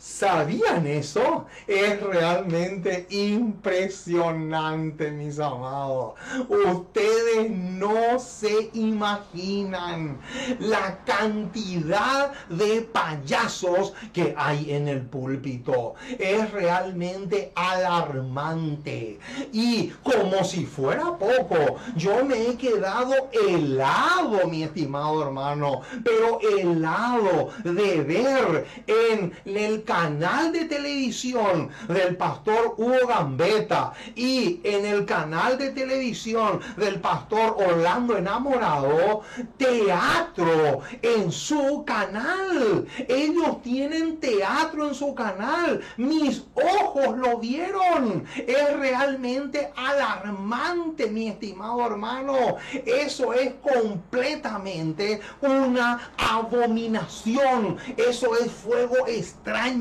[SPEAKER 1] ¿Sabían eso? Es realmente impresionante, mis amados. Ustedes no se imaginan la cantidad de payasos que hay en el púlpito. Es realmente alarmante. Y como si fuera poco, yo me he quedado helado, mi estimado hermano, pero helado de ver en el canal de televisión del pastor Hugo Gambetta y en el canal de televisión del pastor Orlando Enamorado, teatro en su canal. Ellos tienen teatro en su canal. Mis ojos lo vieron. Es realmente alarmante, mi estimado hermano. Eso es completamente una abominación. Eso es fuego extraño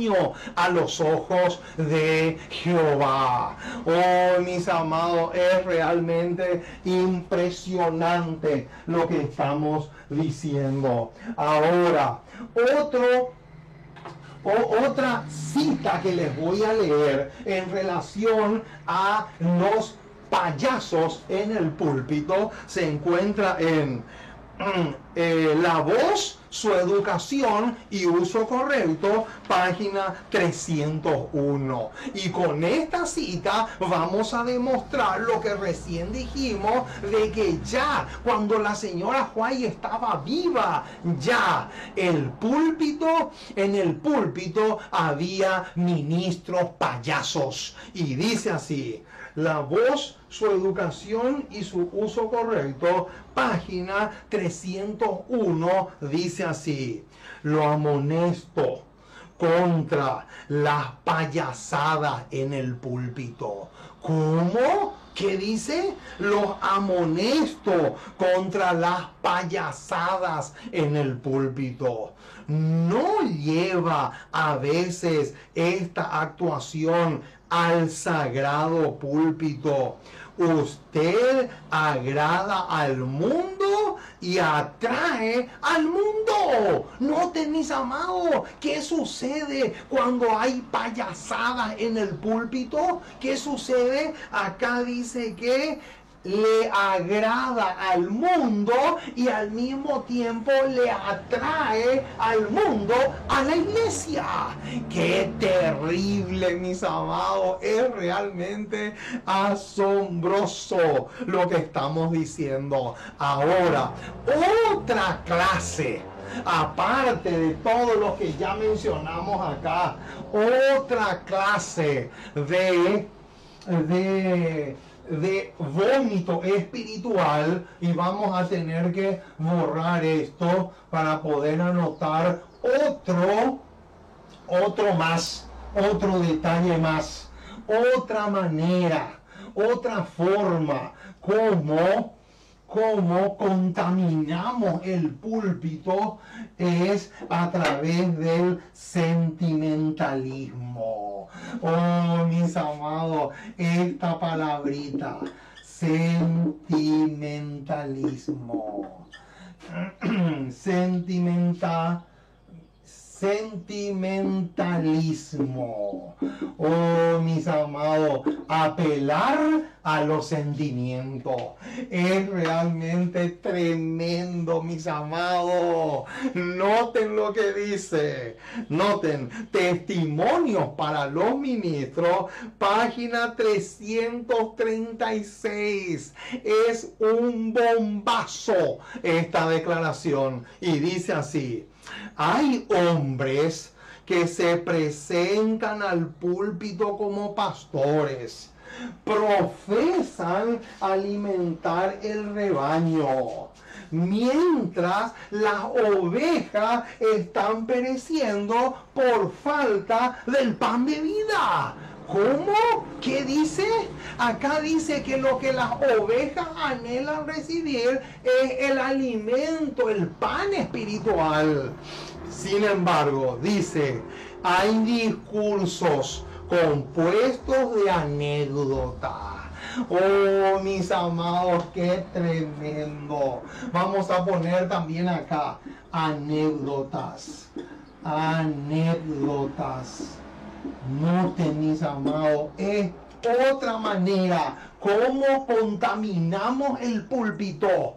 [SPEAKER 1] a los ojos de Jehová. Oh, mis amados, es realmente impresionante lo que estamos diciendo. Ahora, otra cita que les voy a leer en relación a los payasos en el púlpito se encuentra en La Voz, su educación y uso correcto, página 301. Y con esta cita vamos a demostrar lo que recién dijimos, de que ya cuando la señora White estaba viva, ya en el púlpito había ministros payasos. Y dice así: la voz, su educación y su uso correcto, página 301, dice así: lo amonesto contra las payasadas en el púlpito. ¿Cómo? ¿Qué dice? Los amonesto contra las payasadas en el púlpito. ¿No lleva a veces esta actuación al sagrado púlpito? Usted agrada al mundo y atrae al mundo. Noten, mis amados, ¿qué sucede cuando hay payasadas en el púlpito? ¿Qué sucede? Acá dice que le agrada al mundo y al mismo tiempo le atrae al mundo a la iglesia. ¡Qué terrible, mis amados! Es realmente asombroso lo que estamos diciendo. Ahora, otra clase, aparte de todo lo que ya mencionamos acá, otra clase de vómito espiritual, y vamos a tener que borrar esto para poder anotar otro detalle más, otra manera, otra forma como contaminamos el púlpito, es a través del sentimentalismo. Oh, mis amados, esta palabrita, sentimentalismo. Sentimentalismo. Oh, mis amados, apelar a los sentimientos es realmente tremendo, mis amados. Noten lo que dice. Noten: testimonios para los ministros, página 336. Es un bombazo esta declaración, y dice así: hay hombres que se presentan al púlpito como pastores, profesan alimentar el rebaño, mientras las ovejas están pereciendo por falta del pan de vida. ¿Cómo? ¿Qué dice? Acá dice que lo que las ovejas anhelan recibir es el alimento, el pan espiritual. Sin embargo, dice, hay discursos compuestos de anécdotas. Oh, mis amados, qué tremendo. Vamos a poner también acá anécdotas. Anécdotas. Noten, mis amados, es otra manera como contaminamos el púlpito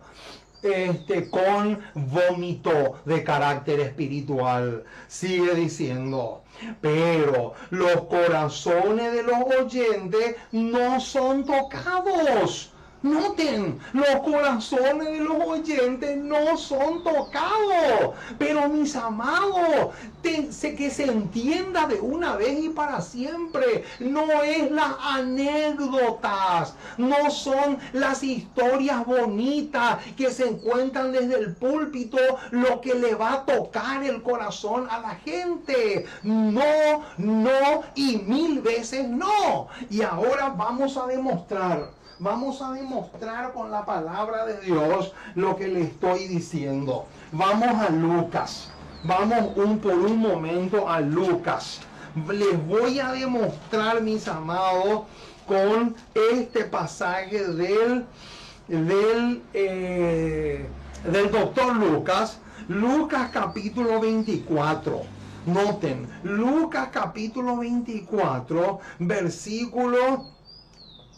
[SPEAKER 1] con vómito de carácter espiritual. Sigue diciendo: pero los corazones de los oyentes no son tocados. Noten, los corazones de los oyentes no son tocados. Pero, mis amados, que se entienda de una vez y para siempre, no es las anécdotas, no son las historias bonitas que se encuentran desde el púlpito lo que le va a tocar el corazón a la gente. No, no y mil veces no. Y ahora vamos a demostrar con la palabra de Dios lo que le estoy diciendo. Vamos a Lucas. Vamos por un momento a Lucas. Les voy a demostrar, mis amados, con este pasaje del doctor Lucas. Lucas capítulo 24. Noten, Lucas capítulo 24, versículo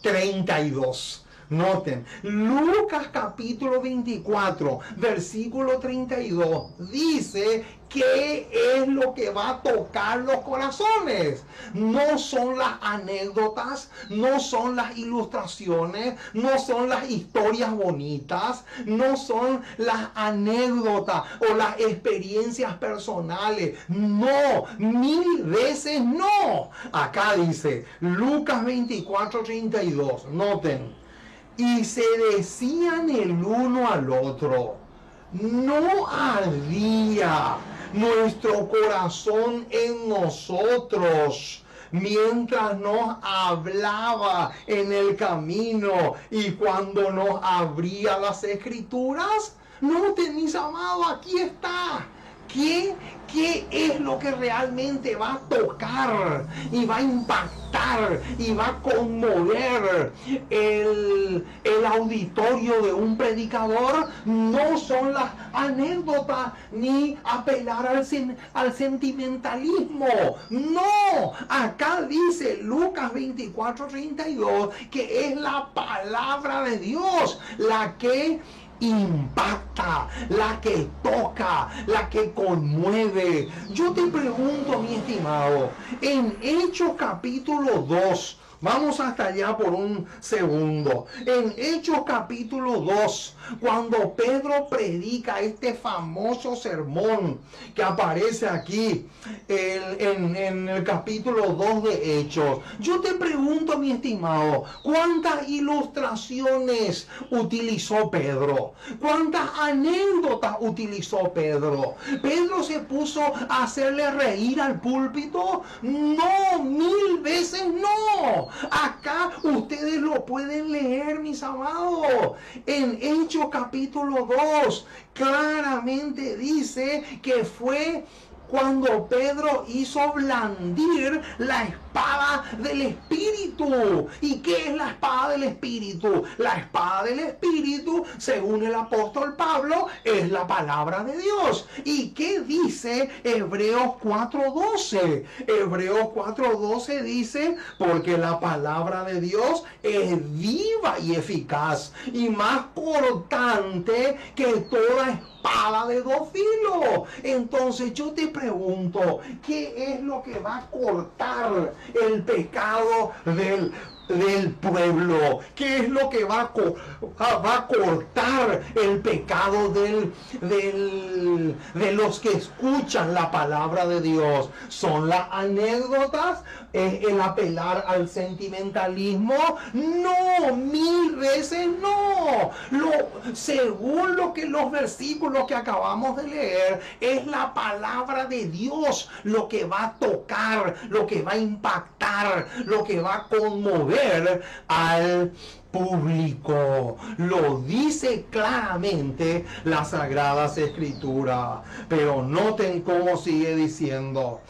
[SPEAKER 1] 32. Noten, Lucas capítulo 24, versículo 32, dice qué es lo que va a tocar los corazones. No son las anécdotas, no son las ilustraciones, no son las historias bonitas, no son las anécdotas o las experiencias personales. No, 1000 veces no. Acá dice Lucas 24, 32. Noten. Y se decían el uno al otro: ¿no ardía nuestro corazón en nosotros mientras nos hablaba en el camino y cuando nos abría las escrituras? Noten, mis amados, aquí está. ¿Qué es lo que realmente va a tocar y va a impactar y va a conmover el auditorio de un predicador? No son las anécdotas ni apelar al sentimentalismo. No, acá dice Lucas 24:32 que es la palabra de Dios la que impacta, la que toca, la que conmueve. Yo te pregunto, mi estimado, en Hechos capítulo 2, vamos hasta allá por un segundo. En Hechos capítulo 2, cuando Pedro predica este famoso sermón que aparece aquí en el capítulo 2 de Hechos, yo te pregunto, mi estimado, ¿cuántas ilustraciones utilizó Pedro? ¿Cuántas anécdotas utilizó Pedro? ¿Pedro se puso a hacerle reír al púlpito? No, 1000 veces no. Acá ustedes lo pueden leer, mis amados. En Hechos capítulo 2 claramente dice que fue cuando Pedro hizo blandir la espada del Espíritu. ¿Y qué es la espada del Espíritu? La espada del Espíritu, según el apóstol Pablo, es la palabra de Dios. ¿Y qué dice Hebreos 4:12? Hebreos 4:12 dice: porque la palabra de Dios es viva y eficaz y más cortante que toda espada de dos filos. Entonces yo te pregunto, ¿qué es lo que va a cortar el pecado del pueblo? ¿Qué es lo que va a cortar el pecado de los que escuchan la palabra de Dios? ¿Son las anécdotas? ¿El apelar al sentimentalismo? No, 1000 veces no. Según los versículos que acabamos de leer, es la palabra de Dios lo que va a tocar, lo que va a impactar, lo que va a conmover al público. Lo dice claramente las Sagradas Escrituras. Pero noten cómo sigue diciendo: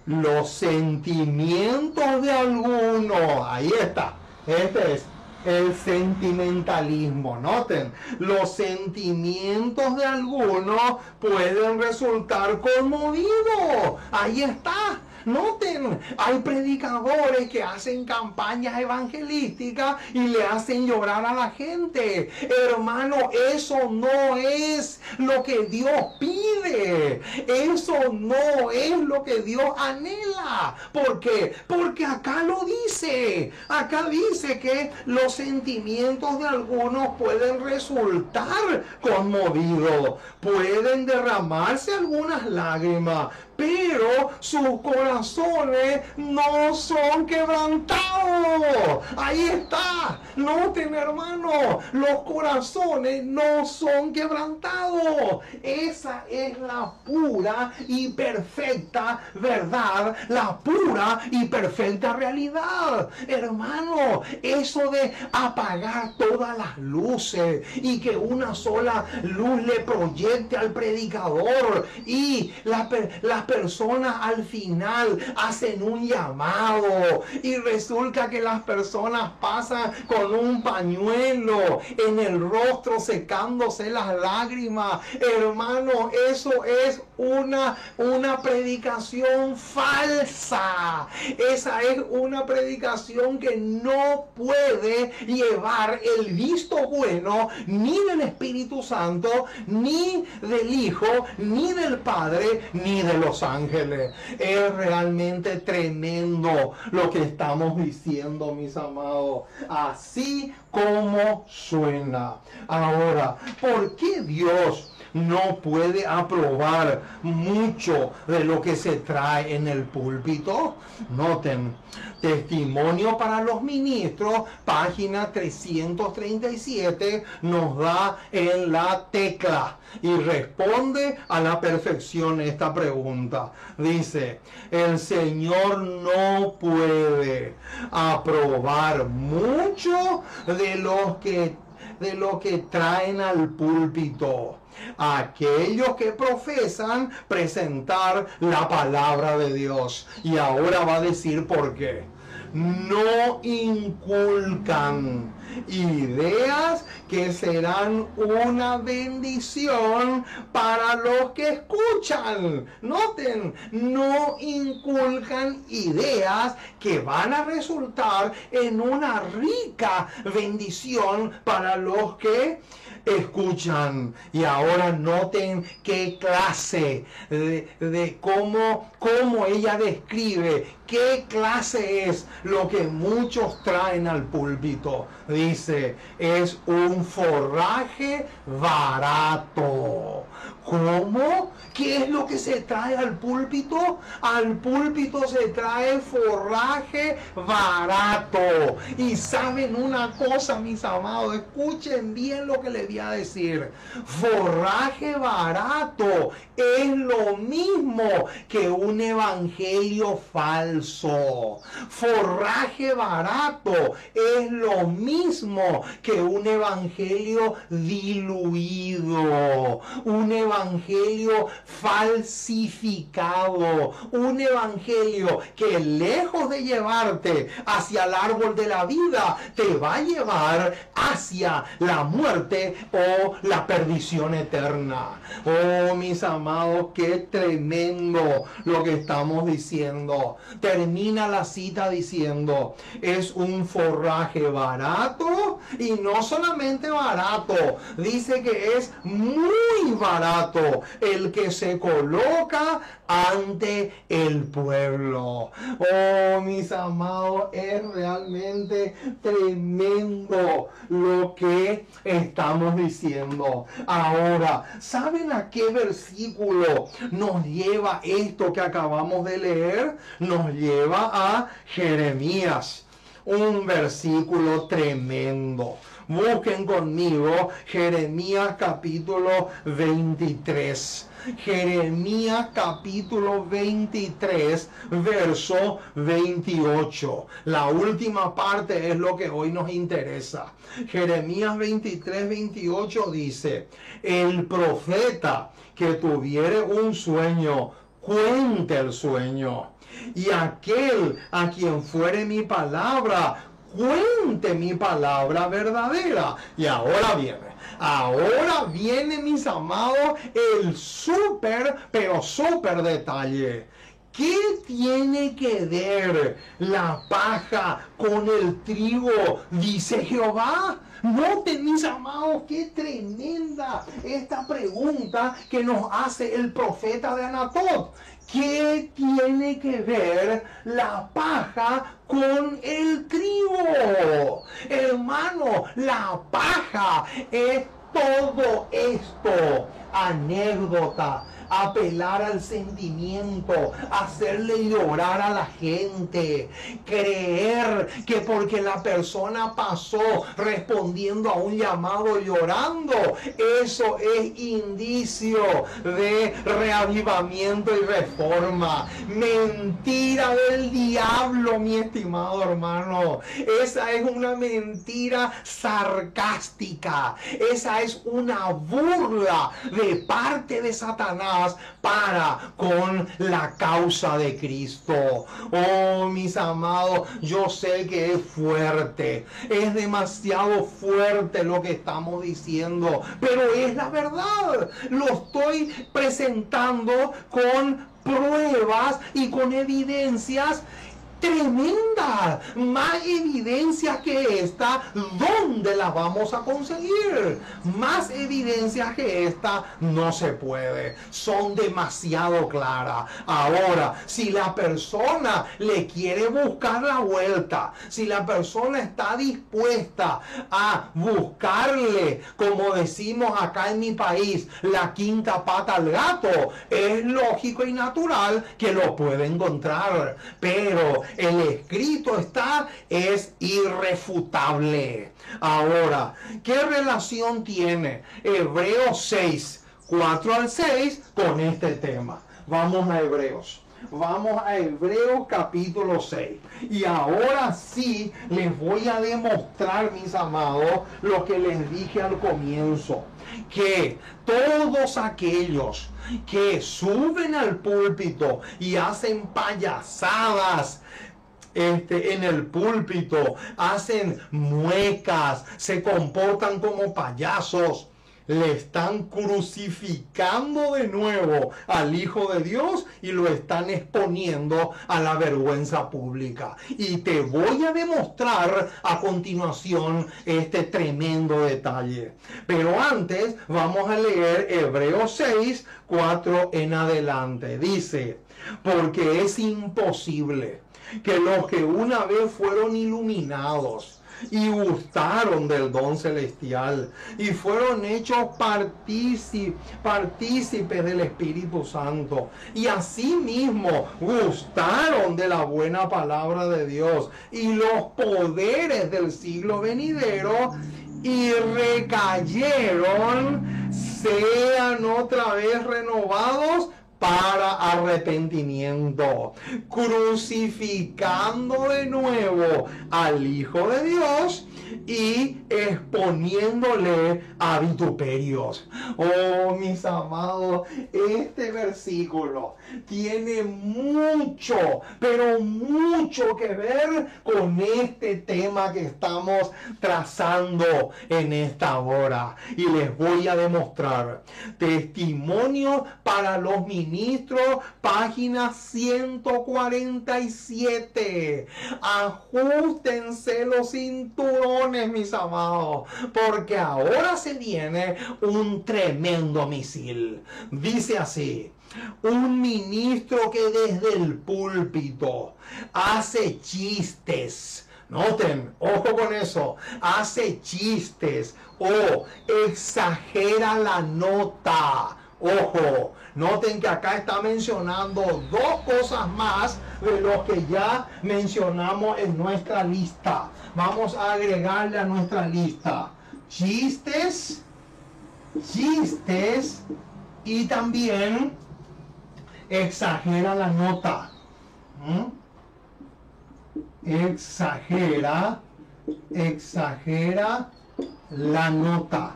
[SPEAKER 1] los sentimientos de algunos. Ahí está. Este es el sentimentalismo. Noten, los sentimientos de algunos pueden resultar conmovidos. Ahí está. Noten, hay predicadores que hacen campañas evangelísticas y le hacen llorar a la gente. Hermano, eso no es lo que Dios pide. Eso no es lo que Dios anhela. ¿Por qué? Porque acá lo dice. Acá dice que los sentimientos de algunos pueden resultar conmovidos. Pueden derramarse algunas lágrimas, pero sus corazones no son quebrantados. Ahí está. Noten, hermano, los corazones no son quebrantados. Esa es la pura y perfecta verdad, la pura y perfecta realidad. Hermano, eso de apagar todas las luces y que una sola luz le proyecte al predicador y las personas al final hacen un llamado y resulta que las personas pasan con un pañuelo en el rostro secándose las lágrimas. Hermano, eso es una predicación falsa. Esa es una predicación que no puede llevar el visto bueno ni del Espíritu Santo, ni del Hijo, ni del Padre, ni de los ángeles. Es realmente tremendo lo que estamos diciendo, mis amados. Así como suena. Ahora, ¿por qué Dios no puede aprobar mucho de lo que se trae en el púlpito? Noten, Testimonio para los Ministros, página 337, nos da en la tecla y responde a la perfección esta pregunta. Dice, el Señor no puede aprobar mucho de lo que traen al púlpito aquellos que profesan presentar la palabra de Dios. Y ahora va a decir por qué. No inculcan ideas que serán una bendición para los que escuchan. Noten, no inculcan ideas que van a resultar en una rica bendición para los que escuchan. Y ahora noten qué clase de cómo ella describe, qué clase es lo que muchos traen al púlpito. Dice, es un forraje barato. ¿Cómo? ¿Qué es lo que se trae al púlpito? Al púlpito se trae forraje barato. Y saben una cosa, mis amados, escuchen bien lo que les voy a decir. Forraje barato es lo mismo que un evangelio falso. Forraje barato es lo mismo que un evangelio diluido, un evangelio falsificado, un evangelio que lejos de llevarte hacia el árbol de la vida, te va a llevar hacia la muerte o la perdición eterna. Oh, mis amados, qué tremendo lo que estamos diciendo. Termina la cita diciendo, es un forraje barato, y no solamente barato, dice que es muy barato el que se coloca ante el pueblo. Oh, mis amados, es realmente tremendo lo que estamos diciendo. Ahora, ¿saben a qué versículo nos lleva esto que acabamos de leer? Nos lleva a Jeremías, un versículo tremendo. Busquen conmigo Jeremías capítulo 23. Jeremías capítulo 23, verso 28. La última parte es lo que hoy nos interesa. Jeremías 23, 28 dice, el profeta que tuviere un sueño, cuente el sueño. Y aquel a quien fuere mi palabra, cuente mi palabra verdadera. Y ahora viene, mis amados, el pero súper detalle. ¿Qué tiene que ver la paja con el trigo? Dice Jehová. Noten, mis amados, qué tremenda esta pregunta que nos hace el profeta de Anatot. ¿Qué tiene que ver la paja con el trigo? Hermano, la paja es todo esto. Anécdota, apelar al sentimiento, hacerle llorar a la gente, creer que porque la persona pasó respondiendo a un llamado llorando, eso es indicio de reavivamiento y reforma. Mentira del diablo, mi estimado hermano. Esa es una mentira sarcástica. Esa es una burla de parte de Satanás más para con la causa de Cristo. Oh, mis amados, yo sé que es fuerte, es demasiado fuerte lo que estamos diciendo, pero es la verdad. Lo estoy presentando con pruebas y con evidencias tremenda, más evidencias que esta. ¿Dónde las vamos a conseguir? Más evidencias que esta no se puede, son demasiado claras. Ahora, si la persona le quiere buscar la vuelta, si la persona está dispuesta a buscarle, como decimos acá en mi país, la quinta pata al gato, es lógico y natural que lo puede encontrar, pero el escrito es irrefutable. Ahora, ¿qué relación tiene Hebreos 6, 4 al 6 con este tema? Vamos a Hebreos. Vamos a Hebreos capítulo 6. Y ahora sí les voy a demostrar, mis amados, lo que les dije al comienzo. Que todos aquellos que suben al púlpito y hacen payasadas en el púlpito, hacen muecas, se comportan como payasos, le están crucificando de nuevo al Hijo de Dios y lo están exponiendo a la vergüenza pública. Y te voy a demostrar a continuación este tremendo detalle. Pero antes vamos a leer Hebreos 6, 4 en adelante. Dice, porque es imposible que los que una vez fueron iluminados y gustaron del don celestial y fueron hechos partícipes del Espíritu Santo y asimismo gustaron de la buena palabra de Dios y los poderes del siglo venidero y recayeron, sean otra vez renovados para arrepentimiento, crucificando de nuevo al Hijo de Dios y exponiéndole a vituperios. Oh, mis amados, este versículo tiene mucho, pero mucho que ver con este tema que estamos trazando en esta hora. Y les voy a demostrar. Testimonio para los ministros, página 147. Ajustense los cinturones, mis amados, porque ahora se viene un tremendo misil. Dice así: un ministro que desde el púlpito hace chistes. Noten, ojo con eso, hace chistes o exagera la nota. Ojo, noten que acá está mencionando dos cosas más de lo que ya mencionamos en nuestra lista. Vamos a agregarle a nuestra lista chistes y también exagera la nota. Exagera la nota.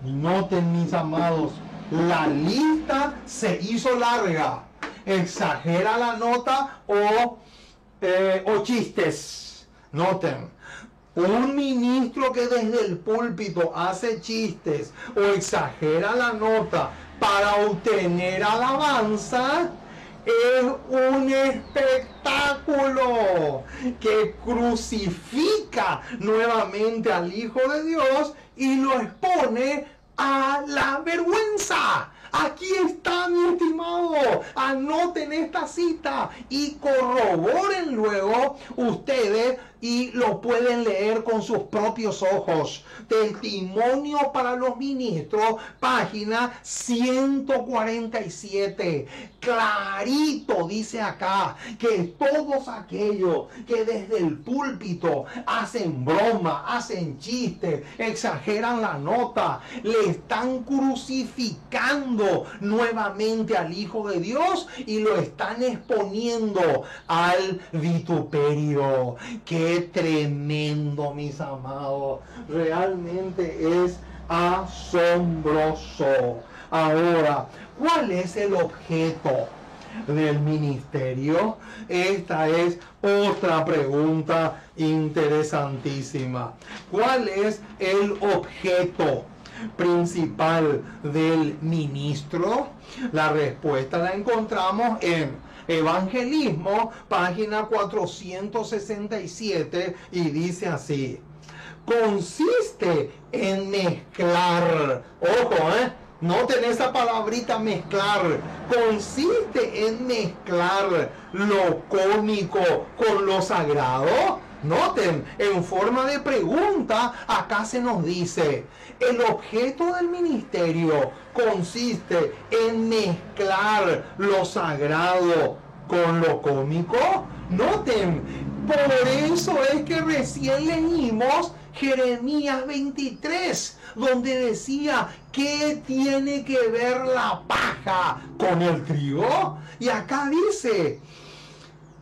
[SPEAKER 1] Noten, mis amados, la lista se hizo larga. Exagera la nota o chistes. Noten, un ministro que desde el púlpito hace chistes o exagera la nota para obtener alabanza es un espectáculo que crucifica nuevamente al Hijo de Dios y lo expone a la vergüenza. Aquí está, mi estimado. Anoten esta cita y corroboren luego ustedes y lo pueden leer con sus propios ojos. Testimonio para los ministros, página 147. Clarito dice acá que todos aquellos que desde el púlpito hacen broma, hacen chistes, exageran la nota, le están crucificando nuevamente al Hijo de Dios y lo están exponiendo al vituperio. ¡Qué tremendo, mis amados! Realmente es asombroso. Ahora, ¿cuál es el objeto del ministerio? Esta es otra pregunta interesantísima. ¿Cuál es el objeto principal del ministro? La respuesta la encontramos en Evangelismo, página 467, y dice así: consiste en mezclar, ojo, noten esa palabrita mezclar, consiste en mezclar lo cómico con lo sagrado. Noten, en forma de pregunta, acá se nos dice, el objeto del ministerio consiste en mezclar lo sagrado con lo cómico. Noten, por eso es que recién leímos Jeremías 23, donde decía, ¿qué tiene que ver la paja con el trigo? Y acá dice,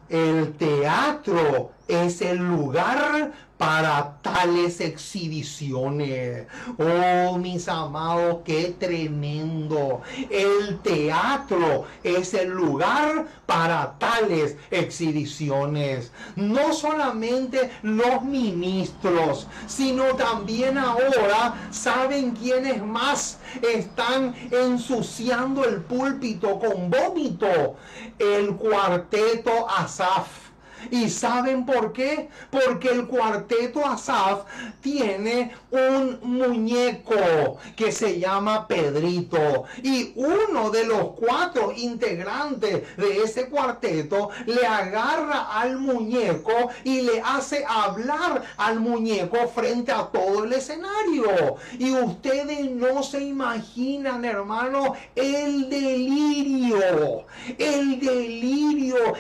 [SPEAKER 1] el teatro es el lugar para tales exhibiciones. Oh, mis amados, qué tremendo. El teatro es el lugar para tales exhibiciones. No solamente los ministros, sino también ahora, ¿saben quiénes más están ensuciando el púlpito con vómito? El cuarteto Asaf. ¿Y saben por qué? Porque el cuarteto Asaf tiene un muñeco que se llama Pedrito. Y uno de los 4 integrantes de ese cuarteto le agarra al muñeco y le hace hablar al muñeco frente a todo el escenario. Y ustedes no se imaginan, hermano, el delirio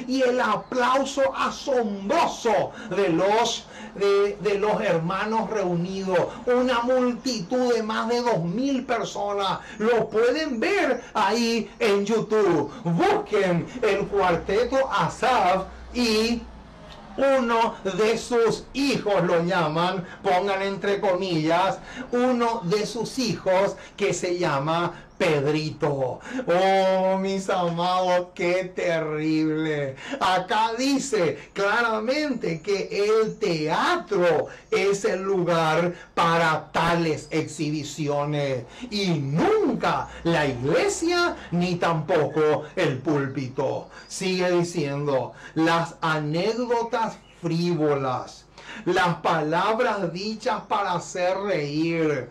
[SPEAKER 1] y el aplauso asombroso de los hermanos reunidos, una multitud de más de 2.000 personas. Lo pueden ver ahí en YouTube. Busquen el cuarteto Asaf y uno de sus hijos, lo llaman, pongan entre comillas, uno de sus hijos que se llama Pedrito. Oh, mis amados, qué terrible. Acá dice claramente que el teatro es el lugar para tales exhibiciones y nunca la iglesia ni tampoco el púlpito. Sigue diciendo, las anécdotas frívolas, las palabras dichas para hacer reír,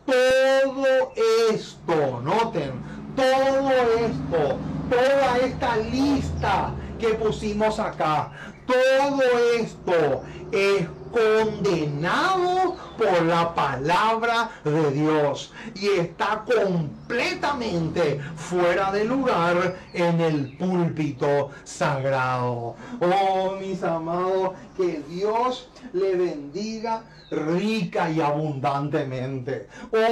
[SPEAKER 1] todo esto, noten, todo esto, toda esta lista que pusimos acá, todo esto es condenado por la palabra de Dios y está completamente fuera de lugar en el púlpito sagrado. Oh, mis amados, que Dios le bendiga rica y abundantemente.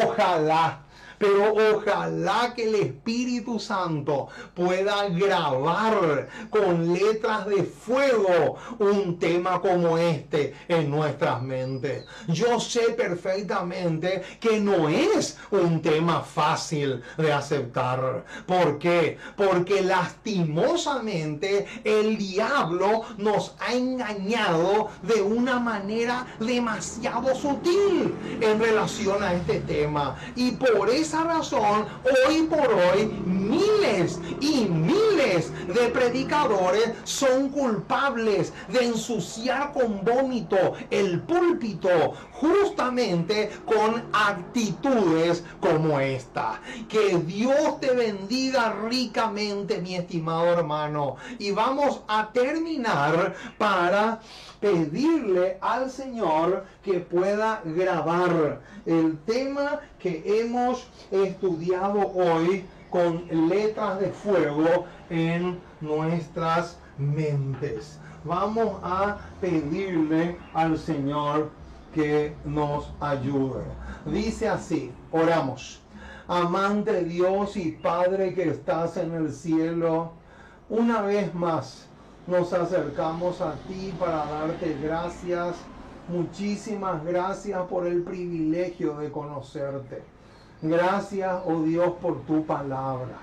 [SPEAKER 1] Ojalá, pero ojalá que el Espíritu Santo pueda grabar con letras de fuego un tema como este en nuestras mentes. Yo sé perfectamente que no es un tema fácil de aceptar. ¿Por qué? Porque lastimosamente el diablo nos ha engañado de una manera demasiado sutil en relación a este tema. Y por esa razón, hoy por hoy, miles y miles de predicadores son culpables de ensuciar con vómito el púlpito, justamente con actitudes como esta. Que Dios te bendiga ricamente, mi estimado hermano. Y vamos a terminar para pedirle al Señor que pueda grabar el tema que hemos estudiado hoy con letras de fuego en nuestras mentes. Vamos a pedirle al Señor que nos ayude. Dice así, oramos. Amante Dios y Padre que estás en el cielo, una vez más nos acercamos a ti para darte gracias. Muchísimas gracias por el privilegio de conocerte. Gracias, oh Dios, por tu palabra.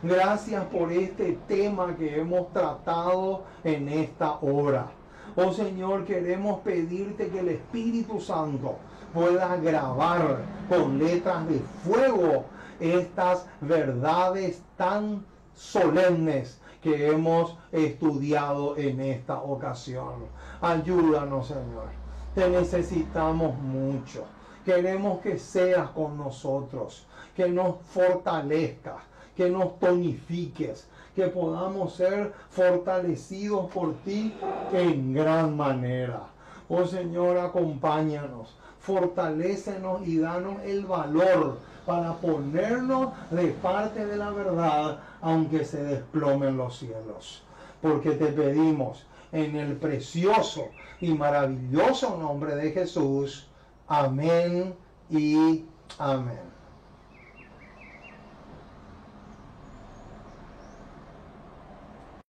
[SPEAKER 1] Gracias por este tema que hemos tratado en esta hora. Oh Señor, queremos pedirte que el Espíritu Santo pueda grabar con letras de fuego estas verdades tan solemnes que hemos estudiado en esta ocasión. Ayúdanos, Señor. Te necesitamos mucho. Queremos que seas con nosotros, que nos fortalezcas, que nos tonifiques, que podamos ser fortalecidos por ti en gran manera. Oh Señor, acompáñanos, fortalécenos y danos el valor para ponernos de parte de la verdad, aunque se desplomen los cielos. Porque te pedimos en el precioso y maravilloso nombre de Jesús. Amén y amén.